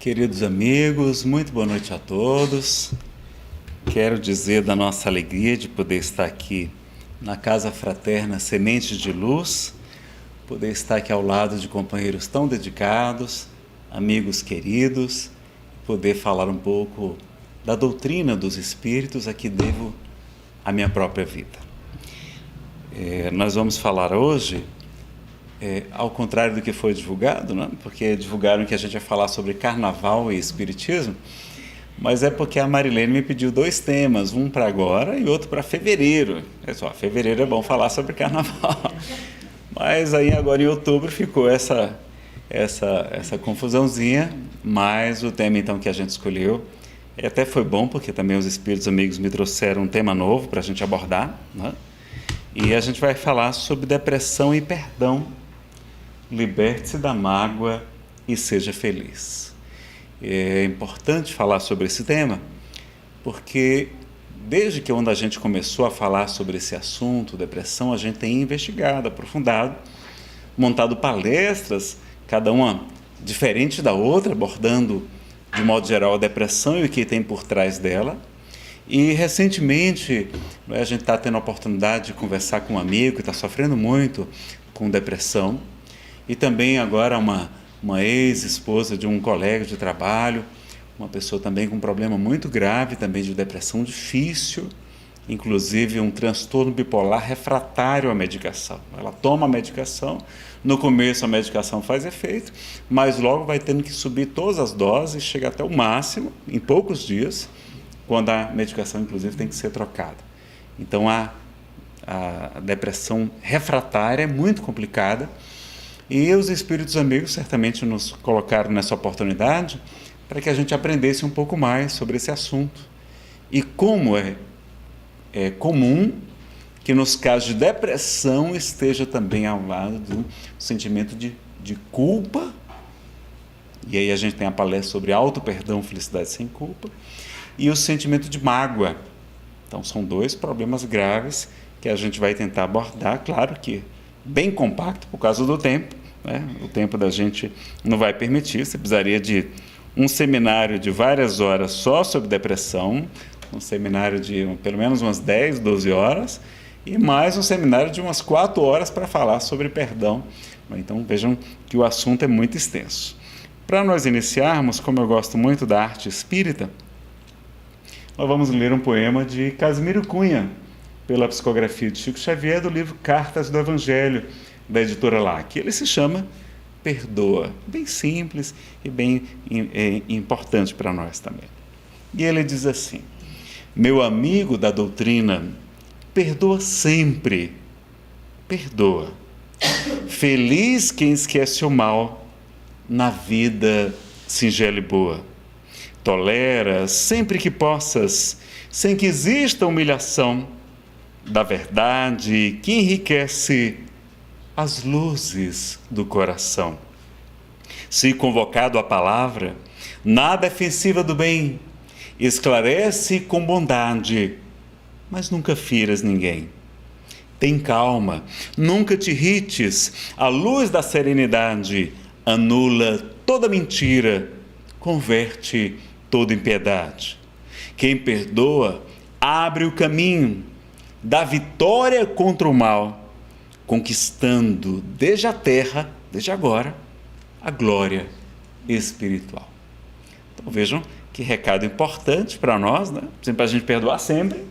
Queridos amigos, muito boa noite a todos. Quero dizer da nossa alegria de poder estar aqui na Casa Fraterna Sementes de Luz, poder estar aqui ao lado de companheiros tão dedicados, amigos queridos, poder falar um pouco da doutrina dos Espíritos a que devo a minha própria vida. Nós vamos falar hoje, ao contrário do que foi divulgado, né? Porque divulgaram que a gente ia falar sobre Carnaval e Espiritismo, mas é porque a Marilene me pediu 2 temas, um para agora e outro para fevereiro. Fevereiro é bom falar sobre Carnaval, mas aí agora em outubro ficou essa confusãozinha, mas o tema então que a gente escolheu até foi bom, porque também os Espíritos amigos me trouxeram um tema novo para a gente abordar, né? E a gente vai falar sobre depressão e perdão. Liberte-se da mágoa e seja feliz. É importante falar sobre esse tema, porque desde que quando a gente começou a falar sobre esse assunto, depressão, a gente tem investigado, aprofundado, montado palestras, cada uma diferente da outra, abordando de modo geral a depressão e o que tem por trás dela. E recentemente a gente está tendo a oportunidade de conversar com um amigo que está sofrendo muito com depressão, e também agora uma ex-esposa de um colega de trabalho, uma pessoa também com um problema muito grave, também de depressão difícil, inclusive um transtorno bipolar refratário à medicação. Ela toma a medicação, no começo a medicação faz efeito, mas logo vai tendo que subir todas as doses, chega até o máximo, em poucos dias, quando a medicação inclusive tem que ser trocada. Então a depressão refratária é muito complicada, e os Espíritos amigos certamente nos colocaram nessa oportunidade para que a gente aprendesse um pouco mais sobre esse assunto. E como é comum que nos casos de depressão esteja também ao lado do sentimento de culpa, e aí a gente tem a palestra sobre auto-perdão, felicidade sem culpa, e o sentimento de mágoa. Então são 2 problemas graves que a gente vai tentar abordar, claro que bem compacto por causa do tempo, né? O tempo da gente não vai permitir, você precisaria de um seminário de várias horas só sobre depressão, um seminário de pelo menos umas 10, 12 horas, e mais um seminário de umas 4 horas para falar sobre perdão. Então vejam que o assunto é muito extenso. Para nós iniciarmos, como eu gosto muito da arte espírita, nós vamos ler um poema de Casimiro Cunha, pela psicografia de Chico Xavier, do livro Cartas do Evangelho, da editora LAC. Ele se chama Perdoa, bem simples e bem importante para nós também. E ele diz assim: meu amigo da doutrina, perdoa sempre, perdoa. Feliz quem esquece o mal na vida singela e boa. Tolera sempre que possas, sem que exista humilhação, da verdade que enriquece as luzes do coração. Se convocado à palavra, nada ofensiva do bem, esclarece com bondade, mas nunca firas ninguém. Tem calma, nunca te irrites, a luz da serenidade anula toda mentira, converte toda impiedade. Quem perdoa abre o caminho da vitória contra o mal, conquistando desde a terra, desde agora, a glória espiritual. Então vejam que recado importante para nós, né? Para a gente perdoar sempre.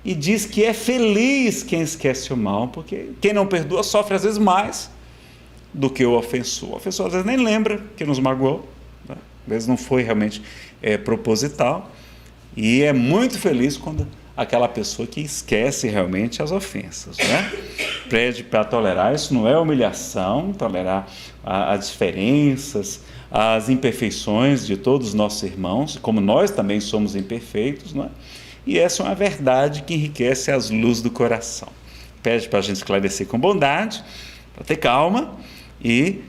E diz que é feliz quem esquece o mal, porque quem não perdoa sofre às vezes mais do que o ofensor. O ofensor às vezes nem lembra que nos magoou, né? Às vezes não foi realmente proposital, e é muito feliz quando aquela pessoa que esquece realmente as ofensas, né? Pede para tolerar, isso não é humilhação, tolerar as diferenças, as imperfeições de todos os nossos irmãos, como nós também somos imperfeitos, né? E essa é uma verdade que enriquece as luzes do coração. Pede para a gente esclarecer com bondade, para ter calma, e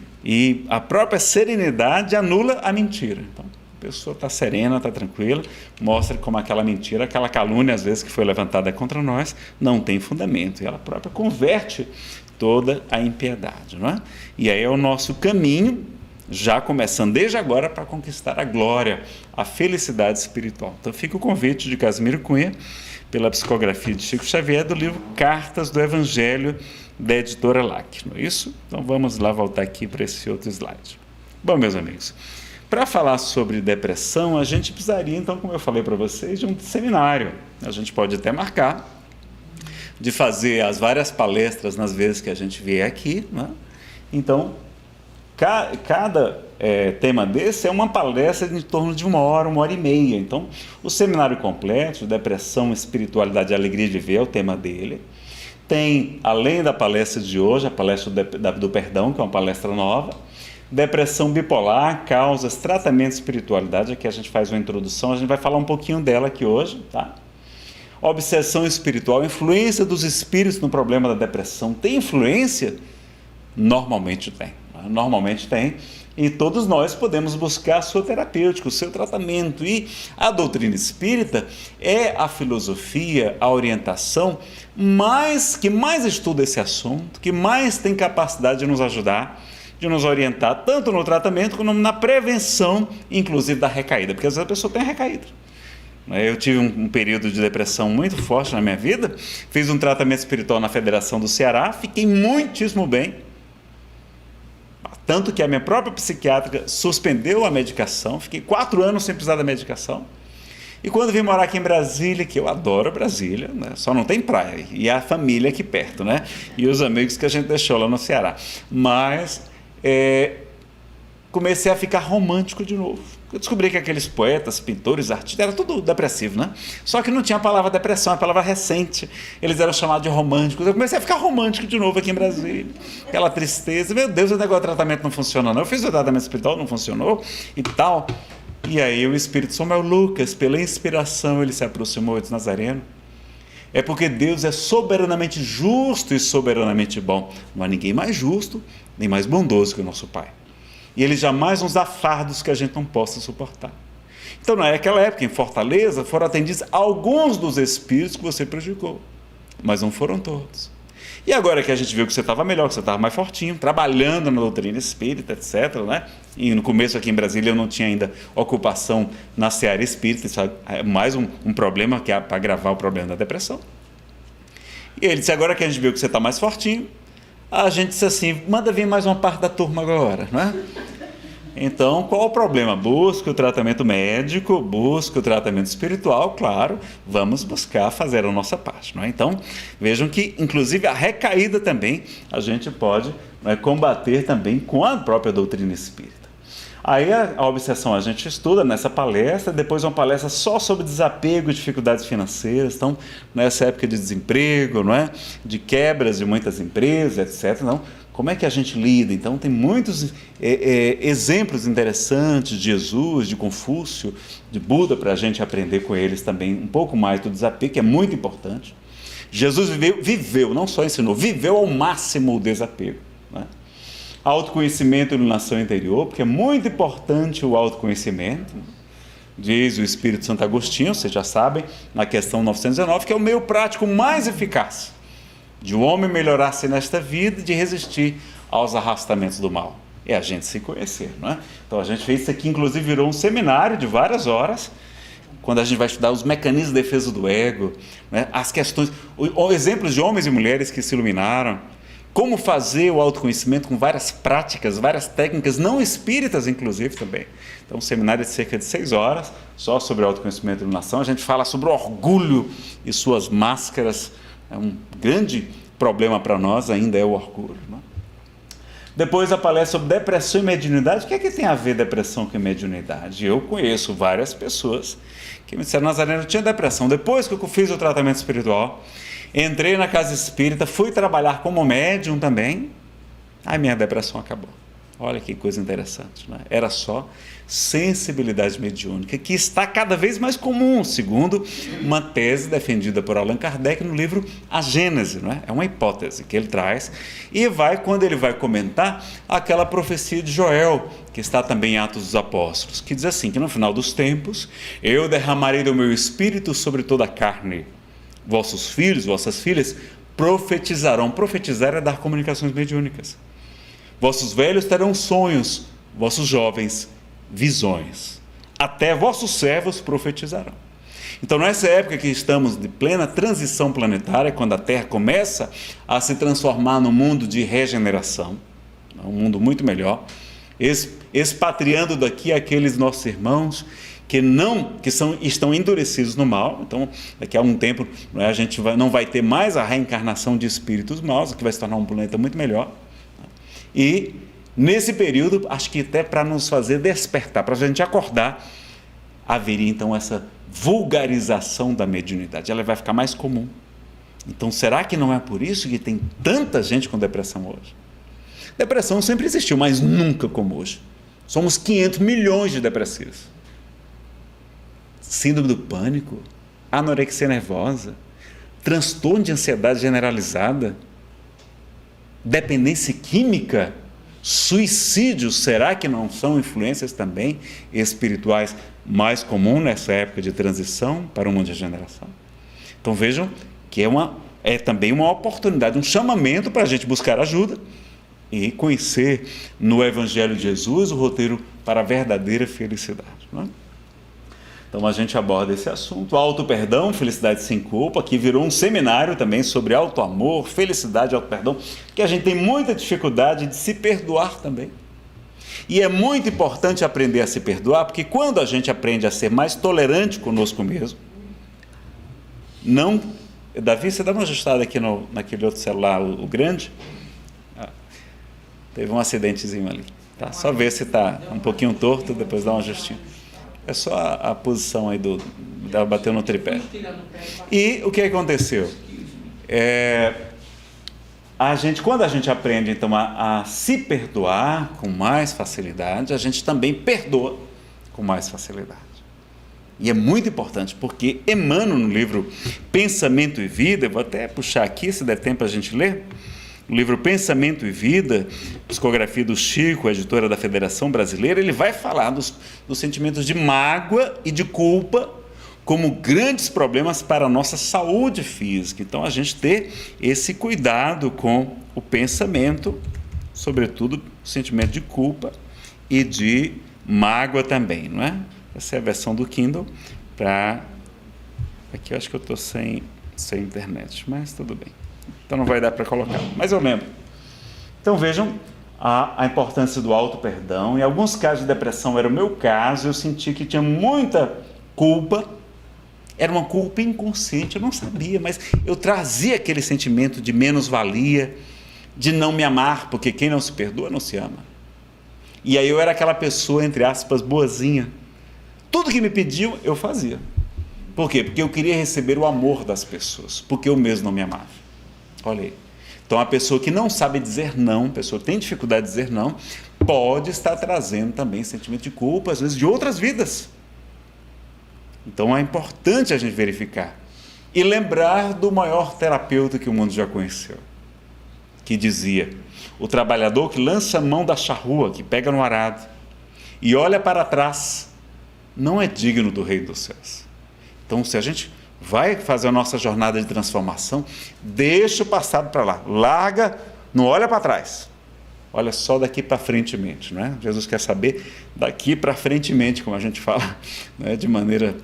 a própria serenidade anula a mentira. Então, a pessoa está serena, está tranquila, mostra como aquela mentira, aquela calúnia, às vezes, que foi levantada contra nós, não tem fundamento. E ela própria converte toda a impiedade, não é? E aí é o nosso caminho já começando desde agora para conquistar a glória, a felicidade espiritual. Então fica o convite de Casimiro Cunha, pela psicografia de Chico Xavier, do livro Cartas do Evangelho, da editora LAC, não é isso? Então vamos lá voltar aqui para esse outro slide. Bom, meus amigos, para falar sobre depressão, a gente precisaria, então, como eu falei para vocês, de um seminário. A gente pode até marcar de fazer as várias palestras nas vezes que a gente vier aqui, né? Então, cada tema desse é uma palestra em torno de 1 hora e meia. Então, o seminário completo, Depressão, Espiritualidade e Alegria de Viver, é o tema dele. Tem, além da palestra de hoje, a palestra do perdão, que é uma palestra nova, Depressão Bipolar, Causas, Tratamento e Espiritualidade. Aqui a gente faz uma introdução, a gente vai falar um pouquinho dela aqui hoje, tá? Obsessão espiritual, influência dos espíritos no problema da depressão. Tem influência? Normalmente tem. Normalmente tem, e todos nós podemos buscar a sua terapêutica, o seu tratamento, e a doutrina espírita é a filosofia, a orientação que mais estuda esse assunto, que mais tem capacidade de nos ajudar, de nos orientar, tanto no tratamento como na prevenção, inclusive da recaída, porque às vezes a pessoa tem recaída. Eu tive um período de depressão muito forte na minha vida, fiz um tratamento espiritual na Federação do Ceará, fiquei muitíssimo bem, tanto que a minha própria psiquiatra suspendeu a medicação, fiquei 4 anos sem precisar da medicação, e quando vim morar aqui em Brasília, que eu adoro Brasília, né? Só não tem praia, e a família aqui perto, né? E os amigos que a gente deixou lá no Ceará, mas comecei a ficar romântico de novo. Eu descobri que aqueles poetas, pintores, artistas, era tudo depressivo, né? Só que não tinha a palavra depressão, a palavra recente. Eles eram chamados de românticos. Eu comecei a ficar romântico de novo aqui em Brasília. Aquela tristeza. Meu Deus, o negócio do tratamento não funciona, não. Eu fiz o tratamento espiritual, não funcionou e tal. E aí o Espírito Samuel Lucas, pela inspiração, ele se aproximou de Nazareno. É porque Deus é soberanamente justo e soberanamente bom. Não há ninguém mais justo, nem mais bondoso que o nosso Pai. E Ele jamais nos dá fardos que a gente não possa suportar. Então, naquela época, em Fortaleza, foram atendidos alguns dos espíritos que você prejudicou, mas não foram todos. E agora que a gente viu que você estava melhor, que você estava mais fortinho, trabalhando na doutrina espírita, etc., né? E no começo aqui em Brasília eu não tinha ainda ocupação na seara espírita, isso é mais um problema que é para agravar o problema da depressão. E ele disse, agora que a gente viu que você está mais fortinho, a gente disse assim, manda vir mais uma parte da turma agora, não é? Então, qual o problema? Busca o tratamento médico, busca o tratamento espiritual, claro, vamos buscar fazer a nossa parte, não é? Então, vejam que, inclusive, a recaída também, a gente pode, não é, combater também com a própria doutrina espírita. Aí a obsessão a gente estuda nessa palestra, depois uma palestra só sobre desapego e dificuldades financeiras, então nessa época de desemprego, não é? De quebras de muitas empresas, etc. Não, como é que a gente lida? Então tem muitos exemplos interessantes de Jesus, de Confúcio, de Buda, para a gente aprender com eles também um pouco mais do desapego, que é muito importante. Jesus viveu, não só ensinou, viveu ao máximo o desapego, não é? Autoconhecimento e iluminação interior, porque é muito importante o autoconhecimento, diz o Espírito Santo Agostinho, vocês já sabem, na questão 919, que é o meio prático mais eficaz de o homem melhorar-se nesta vida e de resistir aos arrastamentos do mal. É a gente se conhecer, não é? Então a gente fez isso aqui, inclusive virou um seminário de várias horas, quando a gente vai estudar os mecanismos de defesa do ego, né? As questões, exemplos de homens e mulheres que se iluminaram, como fazer o autoconhecimento com várias práticas, várias técnicas, não espíritas inclusive também. Então um seminário de cerca de 6 horas, só sobre autoconhecimento e iluminação. A gente fala sobre o orgulho e suas máscaras. É um grande problema para nós, ainda é o orgulho, não é? Depois a palestra sobre depressão e mediunidade. O que é que tem a ver depressão com mediunidade? Eu conheço várias pessoas que me disseram, Nazareno, eu tinha depressão. Depois que eu fiz o tratamento espiritual, entrei na casa espírita, fui trabalhar como médium também, aí minha depressão acabou. Olha que coisa interessante, né? Era só sensibilidade mediúnica, que está cada vez mais comum, segundo uma tese defendida por Allan Kardec no livro A Gênese, não é? É uma hipótese que ele traz, e quando ele vai comentar aquela profecia de Joel, que está também em Atos dos Apóstolos, que diz assim, que no final dos tempos, eu derramarei do meu espírito sobre toda a carne, vossos filhos, vossas filhas profetizarão. Profetizar é dar comunicações mediúnicas. Vossos velhos terão sonhos, vossos jovens visões, até vossos servos profetizarão. Então, nessa época que estamos de plena transição planetária, quando a Terra começa a se transformar num mundo de regeneração, um mundo muito melhor, expatriando daqui aqueles nossos irmãos estão endurecidos no mal. Então, daqui a um tempo, a gente não vai ter mais a reencarnação de espíritos maus, que vai se tornar um planeta muito melhor. E, nesse período, acho que até para nos fazer despertar, para a gente acordar, haveria então essa vulgarização da mediunidade. Ela vai ficar mais comum. Então, será que não é por isso que tem tanta gente com depressão hoje? Depressão sempre existiu, mas nunca como hoje. Somos 500 milhões de depressivos. Síndrome do pânico, anorexia nervosa, transtorno de ansiedade generalizada, dependência química, suicídio. Será que não são influências também espirituais mais comuns nessa época de transição para o mundo de regeneração? Então vejam que é também uma oportunidade, um chamamento para a gente buscar ajuda e conhecer no Evangelho de Jesus o roteiro para a verdadeira felicidade, não é? Então a gente aborda esse assunto, auto-perdão, felicidade sem culpa, que virou um seminário também sobre auto-amor, felicidade e auto-perdão, que a gente tem muita dificuldade de se perdoar também. E é muito importante aprender a se perdoar, porque quando a gente aprende a ser mais tolerante conosco mesmo, Davi, você dá uma ajustada aqui naquele outro celular, o grande? Teve um acidentezinho ali, tá? Só ver se está um pouquinho torto, depois dá um ajustinho. É só a posição aí dela bateu no tripé. E o que aconteceu? Quando a gente aprende então a se perdoar com mais facilidade, a gente também perdoa com mais facilidade. E é muito importante, porque Emmanuel, no livro Pensamento e Vida, eu vou até puxar aqui, se der tempo a gente ler, o livro Pensamento e Vida, psicografia do Chico, editora da Federação Brasileira, ele vai falar dos sentimentos de mágoa e de culpa como grandes problemas para a nossa saúde física. Então, a gente ter esse cuidado com o pensamento, sobretudo o sentimento de culpa e de mágoa também, não é? Essa é a versão do Kindle. Aqui eu acho que eu estou sem internet, mas tudo bem. Então não vai dar para colocar, mas eu lembro. Então vejam a importância do auto-perdão. Em alguns casos de depressão, era o meu caso, eu senti que tinha muita culpa, era uma culpa inconsciente, eu não sabia, mas eu trazia aquele sentimento de menos-valia, de não me amar, porque quem não se perdoa não se ama. E aí eu era aquela pessoa, entre aspas, boazinha. Tudo que me pediam, eu fazia. Por quê? Porque eu queria receber o amor das pessoas, porque eu mesmo não me amava. Olha aí. Então, a pessoa que não sabe dizer não, a pessoa que tem dificuldade de dizer não, pode estar trazendo também sentimento de culpa, às vezes de outras vidas. Então, é importante a gente verificar. E lembrar do maior terapeuta que o mundo já conheceu, que dizia: o trabalhador que lança a mão da charrua, que pega no arado, e olha para trás, não é digno do Rei dos Céus. Então, se a gente vai fazer a nossa jornada de transformação, deixa o passado para lá, larga, não olha para trás, olha só daqui para frentemente, não é? Jesus quer saber daqui para frentemente, como a gente fala, né? De maneira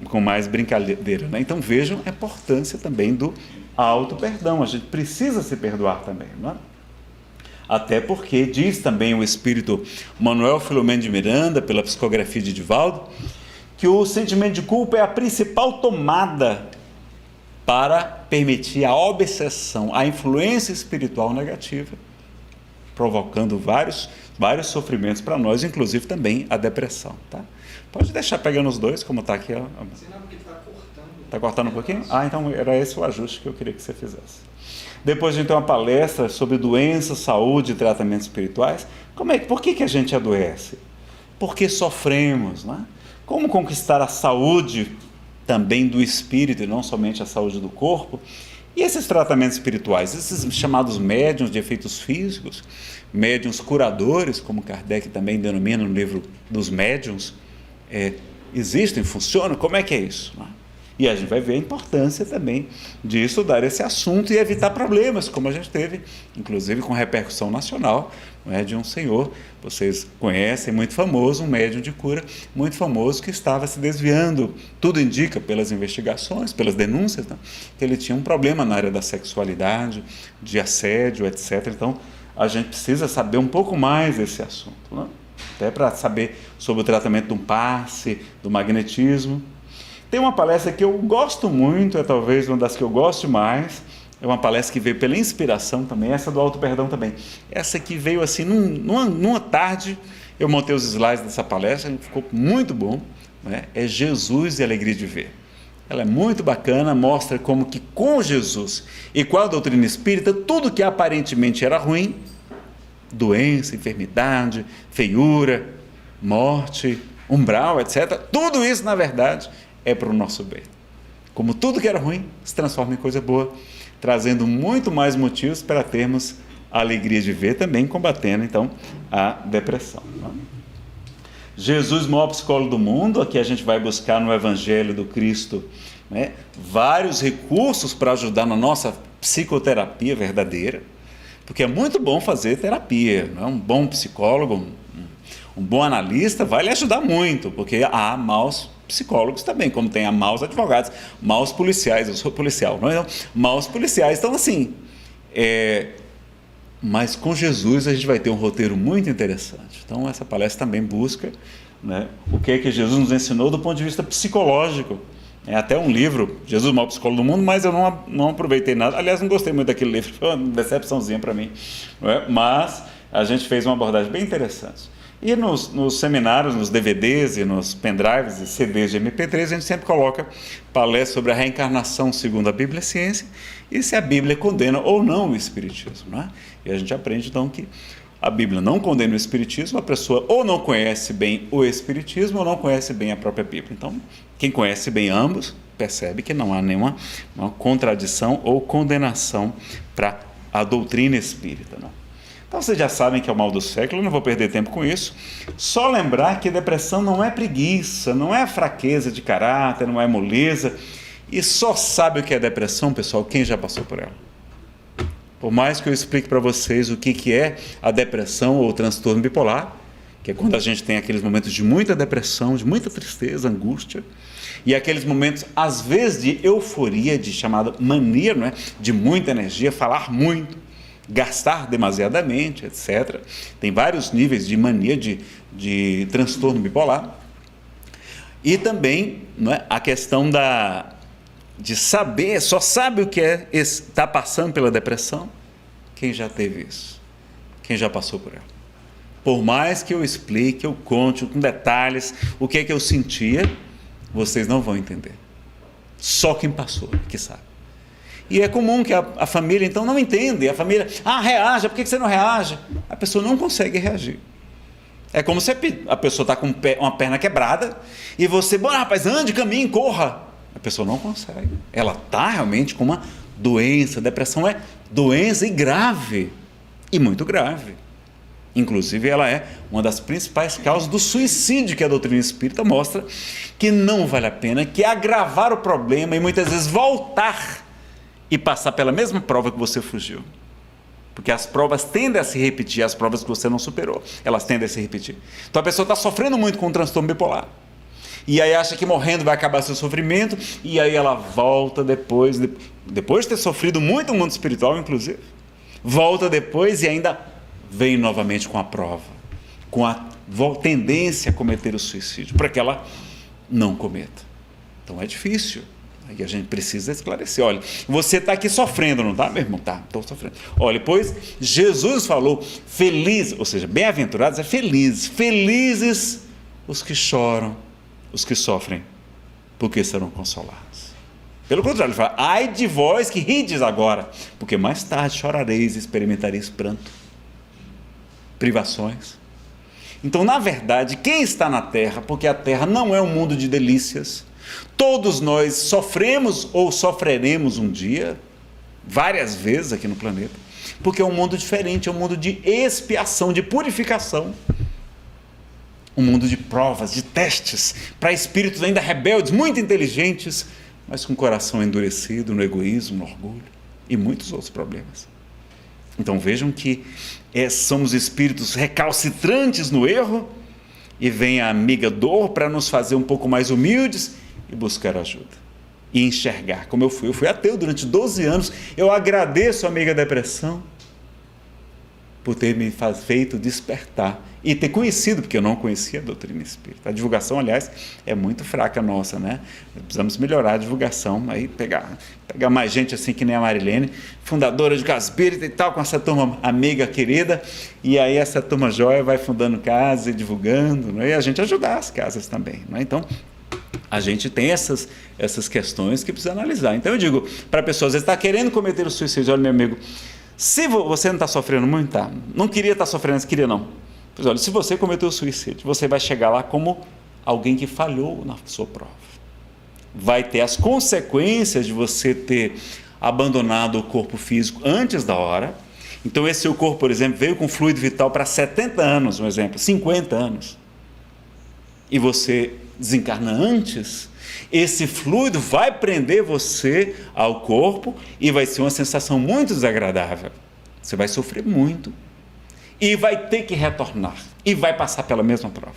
com mais brincadeira, né? Então vejam a importância também do auto-perdão, a gente precisa se perdoar também, não é? Até porque diz também o espírito Manuel Filomeno de Miranda, pela psicografia de Divaldo, que o sentimento de culpa é a principal tomada para permitir a obsessão, a influência espiritual negativa, provocando vários sofrimentos para nós, inclusive também a depressão. Tá? Pode deixar pegando os dois, como está aqui. Ó. Está cortando um pouquinho? Então era esse o ajuste que eu queria que você fizesse. Depois a gente tem uma palestra sobre doença, saúde e tratamentos espirituais. Por que a gente adoece? Porque sofremos, não é? Como conquistar a saúde também do espírito e não somente a saúde do corpo? E esses tratamentos espirituais, esses chamados médiuns de efeitos físicos, médiuns curadores, como Kardec também denomina no livro dos médiuns, existem, funcionam? Como é que é isso? E a gente vai ver a importância também de estudar esse assunto e evitar problemas, como a gente teve, inclusive com repercussão nacional, não é, de um senhor, vocês conhecem, muito famoso, um médium de cura muito famoso que estava se desviando. Tudo indica, pelas investigações, pelas denúncias, né, que ele tinha um problema na área da sexualidade, de assédio, etc. Então, a gente precisa saber um pouco mais desse assunto, né? Até para saber sobre o tratamento do passe, do magnetismo. Tem uma palestra que eu gosto muito, é talvez uma das que eu gosto mais. É uma palestra que veio pela inspiração também, essa do Auto Perdão também. Essa que veio assim, numa tarde, eu montei os slides dessa palestra, ficou muito bom, né? É Jesus e a Alegria de Ver. Ela é muito bacana, mostra como que com Jesus e com a doutrina espírita, tudo que aparentemente era ruim, doença, enfermidade, feiura, morte, umbral, etc., tudo isso, na verdade, é para o nosso bem. Como tudo que era ruim se transforma em coisa boa, trazendo muito mais motivos para termos a alegria de ver, também combatendo, então, a depressão. Jesus, maior psicólogo do mundo, aqui a gente vai buscar no Evangelho do Cristo, né, vários recursos para ajudar na nossa psicoterapia verdadeira, porque é muito bom fazer terapia, não é? Um bom psicólogo, um bom analista vai lhe ajudar muito, porque há maus psicólogos também, como tem maus advogados, maus policiais, eu sou policial, não é? Maus policiais, então assim, mas com Jesus a gente vai ter um roteiro muito interessante. Então essa palestra também busca, né, o que é que Jesus nos ensinou do ponto de vista psicológico. É até um livro, Jesus, o maior psicólogo do mundo, mas eu não aproveitei nada, aliás não gostei muito daquele livro, foi uma decepçãozinha para mim, não é? Mas a gente fez uma abordagem bem interessante. E nos seminários, nos DVDs e nos pendrives e CDs de MP3, a gente sempre coloca palestras sobre a reencarnação segundo a Bíblia e a ciência, e se a Bíblia condena ou não o Espiritismo, não é? E a gente aprende então que a Bíblia não condena o Espiritismo, a pessoa ou não conhece bem o Espiritismo ou não conhece bem a própria Bíblia. Então, quem conhece bem ambos percebe que não há nenhuma contradição ou condenação para a doutrina espírita, não? Então vocês já sabem que é o mal do século, eu não vou perder tempo com isso. Só lembrar que depressão não é preguiça, não é fraqueza de caráter, não é moleza. E só sabe o que é depressão, pessoal, quem já passou por ela. Por mais que eu explique para vocês o que é a depressão ou o transtorno bipolar, que é quando a gente tem aqueles momentos de muita depressão, de muita tristeza, angústia, e aqueles momentos, às vezes, de euforia, de chamada mania, não é? De muita energia, falar muito, gastar demasiadamente, etc. Tem vários níveis de mania, de transtorno bipolar. E também, não é, a questão de saber, só sabe o que é estar passando pela depressão quem já teve isso, quem já passou por ela. Por mais que eu explique, eu conte com detalhes o que é que eu sentia, vocês não vão entender. Só quem passou que sabe. E é comum que a família, então, não entende. A família, reaja, por que você não reage? A pessoa não consegue reagir. É como se a pessoa está com uma perna quebrada e você, bora rapaz, ande, caminhe, corra. A pessoa não consegue. Ela está realmente com uma doença. Depressão é doença e grave. E muito grave. Inclusive, ela é uma das principais causas do suicídio, que a doutrina espírita mostra que não vale a pena, que é agravar o problema e muitas vezes voltar e passar pela mesma prova que você fugiu. Porque as provas tendem a se repetir, as provas que você não superou, elas tendem a se repetir. Então a pessoa está sofrendo muito com o transtorno bipolar. E aí acha que morrendo vai acabar seu sofrimento, e aí ela volta depois de ter sofrido muito no mundo espiritual, inclusive, volta depois e ainda vem novamente com a prova, com a tendência a cometer o suicídio, para que ela não cometa. Então é difícil. E a gente precisa esclarecer. Olha, você está aqui sofrendo, não está, meu irmão? Tá, estou sofrendo. Olha, pois Jesus falou, feliz, ou seja, bem-aventurados é felizes. Felizes os que choram, os que sofrem, porque serão consolados. Pelo contrário, ele fala, ai de vós que rides agora, porque mais tarde chorareis e experimentareis pranto, privações. Então, na verdade, quem está na terra, porque a terra não é um mundo de delícias, todos nós sofremos ou sofreremos um dia, várias vezes aqui no planeta, porque é um mundo diferente, é um mundo de expiação, de purificação, um mundo de provas, de testes, para espíritos ainda rebeldes, muito inteligentes, mas com o coração endurecido no egoísmo, no orgulho e muitos outros problemas. Então vejam que somos espíritos recalcitrantes no erro, e vem a amiga dor para nos fazer um pouco mais humildes e buscar ajuda. E enxergar como eu fui. Eu fui ateu durante 12 anos. Eu agradeço a amiga depressão por ter me feito despertar e ter conhecido, porque eu não conhecia a doutrina espírita. A divulgação, aliás, é muito fraca nossa, né? Precisamos melhorar a divulgação, aí pegar mais gente assim que nem a Marilene, fundadora de Casa Espírita e tal, com essa turma amiga querida, e aí essa turma joia vai fundando casas e divulgando, né? E a gente ajudar as casas também, né? Então, a gente tem essas questões que precisa analisar. Então eu digo para a pessoa, às vezes está querendo cometer o suicídio, olha meu amigo, se você não está sofrendo muito, tá? Não queria estar sofrendo, queria não. Pois olha, se você cometeu o suicídio, você vai chegar lá como alguém que falhou na sua prova. Vai ter as consequências de você ter abandonado o corpo físico antes da hora. Então esse seu corpo, por exemplo, veio com fluido vital para 70 anos, um exemplo, 50 anos. E você desencarna antes, esse fluido vai prender você ao corpo e vai ser uma sensação muito desagradável. Você vai sofrer muito e vai ter que retornar e vai passar pela mesma prova.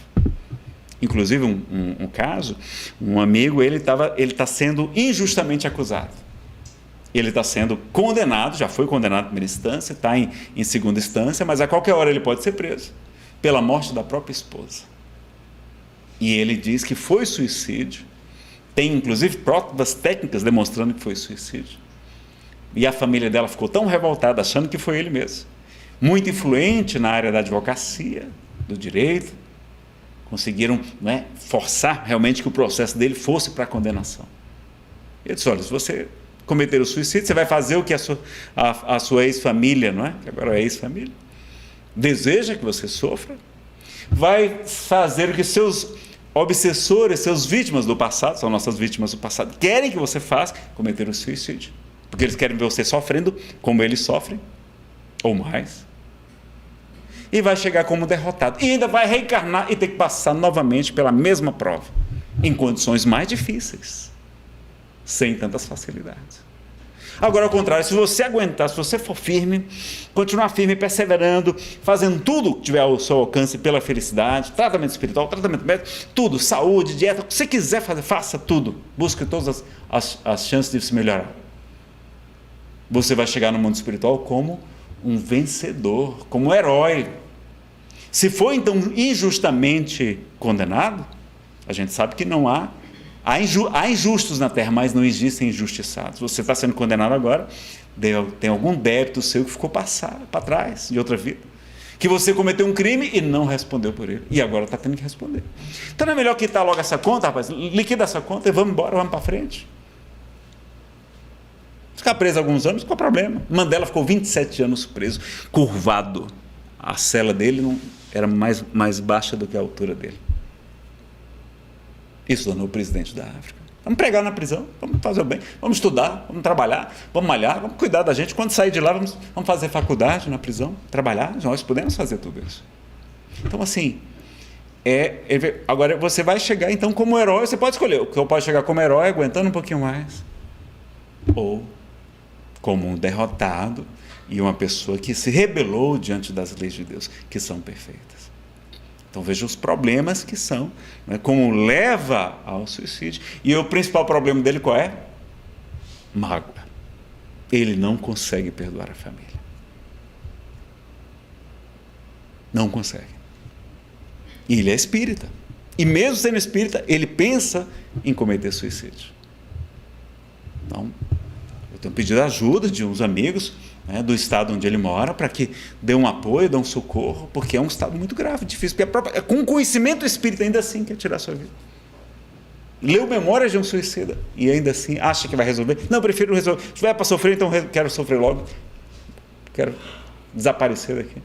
Inclusive um caso, um amigo, ele está sendo injustamente acusado. Ele está sendo condenado, já foi condenado em primeira instância, está em segunda instância, mas a qualquer hora ele pode ser preso pela morte da própria esposa. E ele diz que foi suicídio, tem inclusive provas técnicas demonstrando que foi suicídio. E a família dela ficou tão revoltada, achando que foi ele mesmo. Muito influente na área da advocacia, do direito, conseguiram, né, forçar realmente que o processo dele fosse para a condenação. Ele disse, olha, se você cometer o suicídio, você vai fazer o que a sua ex-família, não é? Que agora é ex-família, deseja que você sofra, vai fazer o que seus obsessores, seus vítimas do passado, são nossas vítimas do passado, querem que você faça, cometer o suicídio, porque eles querem ver você sofrendo como eles sofrem, ou mais, e vai chegar como derrotado, e ainda vai reencarnar e ter que passar novamente pela mesma prova, em condições mais difíceis, sem tantas facilidades. Agora, ao contrário, se você aguentar, se você for firme, continuar firme, perseverando, fazendo tudo que tiver ao seu alcance pela felicidade, tratamento espiritual, tratamento médico, tudo, saúde, dieta, o que você quiser fazer, faça tudo. Busque todas as chances de se melhorar. Você vai chegar no mundo espiritual como um vencedor, como um herói. Se for, então, injustamente condenado, a gente sabe que não há injustos na terra, mas não existem injustiçados. Você está sendo condenado agora, tem algum débito seu que ficou para trás, de outra vida, que você cometeu um crime e não respondeu por ele, e agora está tendo que responder. Então não é melhor quitar logo essa conta, rapaz, liquida essa conta e vamos embora, vamos para frente. Ficar preso alguns anos, qual é o problema? Mandela ficou 27 anos preso, curvado, a cela dele não era mais baixa do que a altura dele. Isso tornou o presidente da África. Vamos pregar na prisão, vamos fazer o bem, vamos estudar, vamos trabalhar, vamos malhar, vamos cuidar da gente. Quando sair de lá, vamos fazer faculdade na prisão, trabalhar. Nós podemos fazer tudo isso. Então, assim, agora você vai chegar, então, como herói, você pode escolher. Você pode chegar como herói, aguentando um pouquinho mais, ou como um derrotado e uma pessoa que se rebelou diante das leis de Deus, que são perfeitas. Então veja os problemas que são, né, como leva ao suicídio. E o principal problema dele qual é? Mágoa. Ele não consegue perdoar a família. Não consegue. E ele é espírita. E mesmo sendo espírita, ele pensa em cometer suicídio. Então, eu tenho pedido ajuda de uns amigos, né, do estado onde ele mora, para que dê um apoio, dê um socorro, porque é um estado muito grave, difícil, porque com conhecimento espírita ainda assim quer tirar a sua vida. Leu Memórias de um Suicida e ainda assim acha que vai resolver. Não, eu prefiro resolver. Se tiver para sofrer, então quero sofrer logo. Quero desaparecer daqui.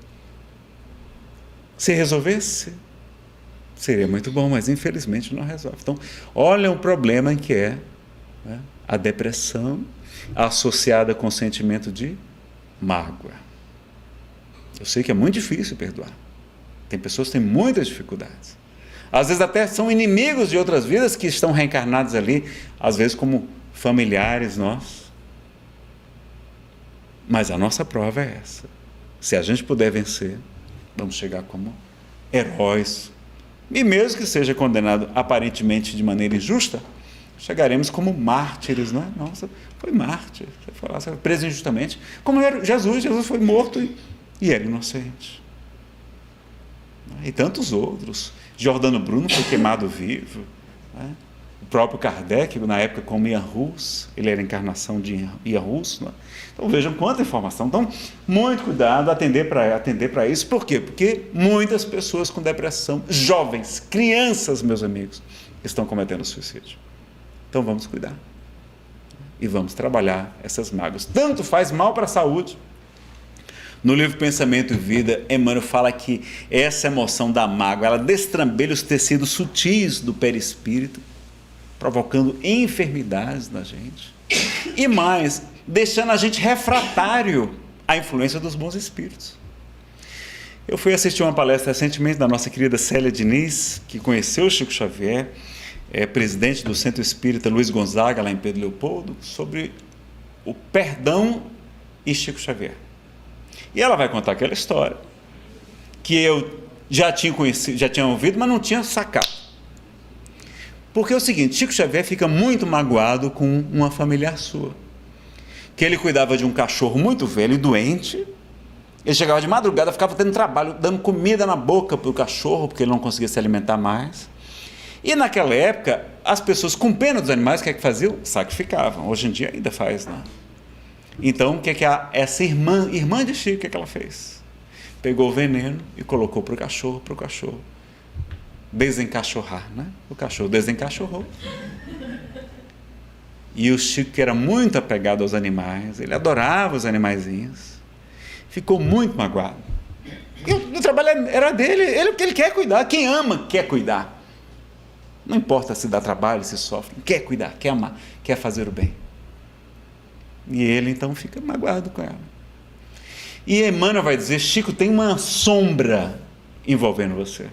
Se resolvesse, seria muito bom, mas infelizmente não resolve. Então, olha o problema que é, né, a depressão associada com o sentimento de mágoa. Eu sei que é muito difícil perdoar. Tem pessoas que têm muitas dificuldades. Às vezes até são inimigos de outras vidas que estão reencarnados ali, às vezes como familiares nossos. Mas a nossa prova é essa. Se a gente puder vencer, vamos chegar como heróis. E mesmo que seja condenado aparentemente de maneira injusta, chegaremos como mártires, não é? Nossa, foi mártir, você foi preso injustamente. Como era Jesus foi morto e era inocente. E tantos outros. Giordano Bruno foi queimado vivo. Né? O próprio Kardec, na época, como Ian Hus, ele era a encarnação de Ian Hus. Né? Então vejam quanta informação. Então, muito cuidado, atender para isso. Por quê? Porque muitas pessoas com depressão, jovens, crianças, meus amigos, estão cometendo suicídio. Então vamos cuidar. E vamos trabalhar essas mágoas. Tanto faz mal para a saúde. No livro Pensamento e Vida, Emmanuel fala que essa emoção da mágoa, ela destrambelha os tecidos sutis do perispírito, provocando enfermidades na gente. E mais, deixando a gente refratário à influência dos bons espíritos. Eu fui assistir uma palestra recentemente da nossa querida Célia Diniz, que conheceu o Chico Xavier, é presidente do Centro Espírita Luiz Gonzaga, lá em Pedro Leopoldo, sobre o perdão e Chico Xavier. E ela vai contar aquela história que eu já tinha conhecido, já tinha ouvido, mas não tinha sacado. Porque é o seguinte, Chico Xavier fica muito magoado com uma familiar sua, que ele cuidava de um cachorro muito velho e doente. Ele chegava de madrugada, ficava tendo trabalho, dando comida na boca para o cachorro, porque ele não conseguia se alimentar mais. E naquela época, as pessoas com pena dos animais, o que é que faziam? Sacrificavam. Hoje em dia ainda faz, né? Então, o que é que essa irmã de Chico, o que é que ela fez? Pegou o veneno e colocou para o cachorro desencachorrar, né? O cachorro desencachorrou. E o Chico, que era muito apegado aos animais, ele adorava os animaizinhos, ficou muito magoado. E o trabalho era dele, ele quer cuidar. Quem ama, quer cuidar. Não importa se dá trabalho, se sofre, quer cuidar, quer amar, quer fazer o bem. E ele então fica magoado com ela. E Emmanuel vai dizer, Chico, tem uma sombra envolvendo você,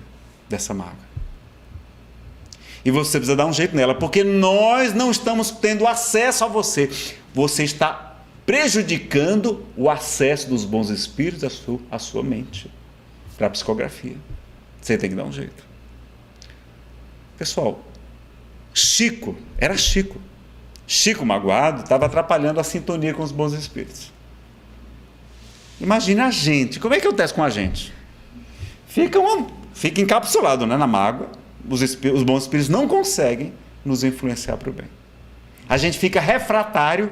dessa mágoa. E você precisa dar um jeito nela, porque nós não estamos tendo acesso a você. Você está prejudicando o acesso dos bons espíritos à sua mente, para a psicografia. Você tem que dar um jeito. Pessoal, Chico magoado estava atrapalhando a sintonia com os bons espíritos. Imagina a gente, como é que acontece com a gente? Fica encapsulado, né, na mágoa, os bons espíritos não conseguem nos influenciar para o bem. A gente fica refratário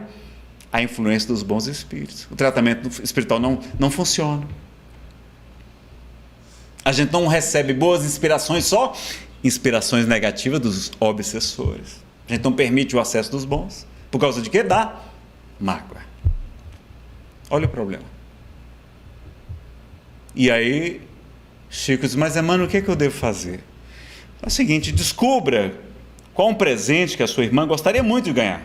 à influência dos bons espíritos. O tratamento espiritual não funciona. A gente não recebe boas inspirações, só inspirações negativas dos obsessores. A gente não permite o acesso dos bons. Por causa de quê? Da mágoa. Olha o problema. E aí, Chico diz, mas Emmanuel, o que é que eu devo fazer? É o seguinte, descubra qual um presente que a sua irmã gostaria muito de ganhar.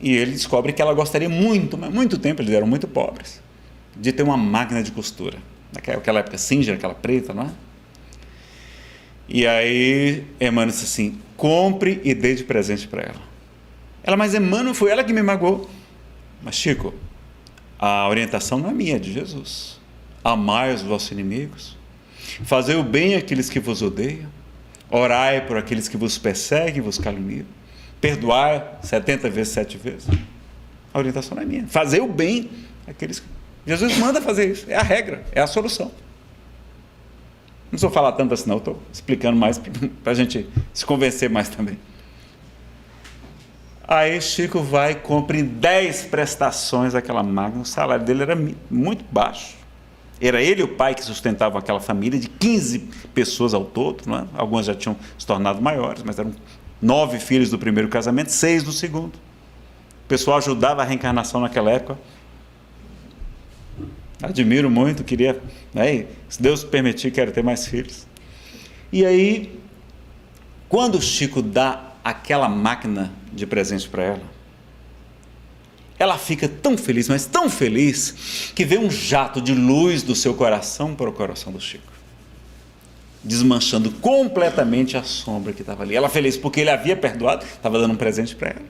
E ele descobre que ela gostaria muito, mas muito tempo, eles eram muito pobres, de ter uma máquina de costura. Naquela época Singer, aquela preta, não é? E aí Emmanuel disse assim, compre e dê de presente para ela. Ela, mas Emmanuel, foi ela que me magoou. Mas Chico, a orientação não é minha, é de Jesus. Amai os vossos inimigos, fazei o bem àqueles que vos odeiam, orai por aqueles que vos perseguem e vos caluniam, perdoai 70 vezes, 7 vezes. A orientação não é minha. Fazer o bem àqueles que... Jesus manda fazer isso, é a regra, é a solução. Não preciso falar tanto assim, não, estou explicando mais para a gente se convencer mais também. Aí Chico vai e compra em 10 prestações aquela máquina, o salário dele era muito baixo. Era ele e o pai que sustentavam aquela família de 15 pessoas ao todo, não é? Algumas já tinham se tornado maiores, mas eram 9 filhos do primeiro casamento, 6 do segundo. O pessoal ajudava a reencarnação naquela época. Admiro muito, queria, né? Se Deus permitir, quero ter mais filhos. E aí, quando o Chico dá aquela máquina de presente para ela, ela fica tão feliz, mas tão feliz, que vê um jato de luz do seu coração para o coração do Chico, desmanchando completamente a sombra que estava ali. Ela feliz porque ele havia perdoado, estava dando um presente para ela,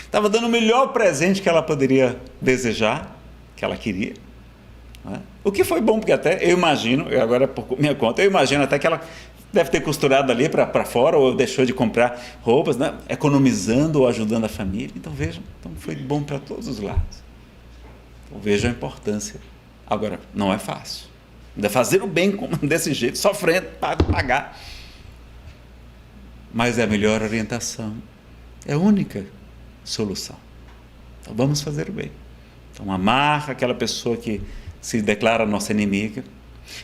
estava dando o melhor presente que ela poderia desejar, que ela queria, Não é? O que foi bom, porque até eu imagino, agora por minha conta, eu imagino até que ela deve ter costurado ali para fora, ou deixou de comprar roupas, né? Economizando ou ajudando a família. Então vejam, então foi bom para todos os lados. Então vejam a importância. Agora, não é fácil. Ainda fazer o bem desse jeito, sofrendo, para pagar. Mas é a melhor orientação. É a única solução. Então vamos fazer o bem. Então amar aquela pessoa que se declara nossa inimiga.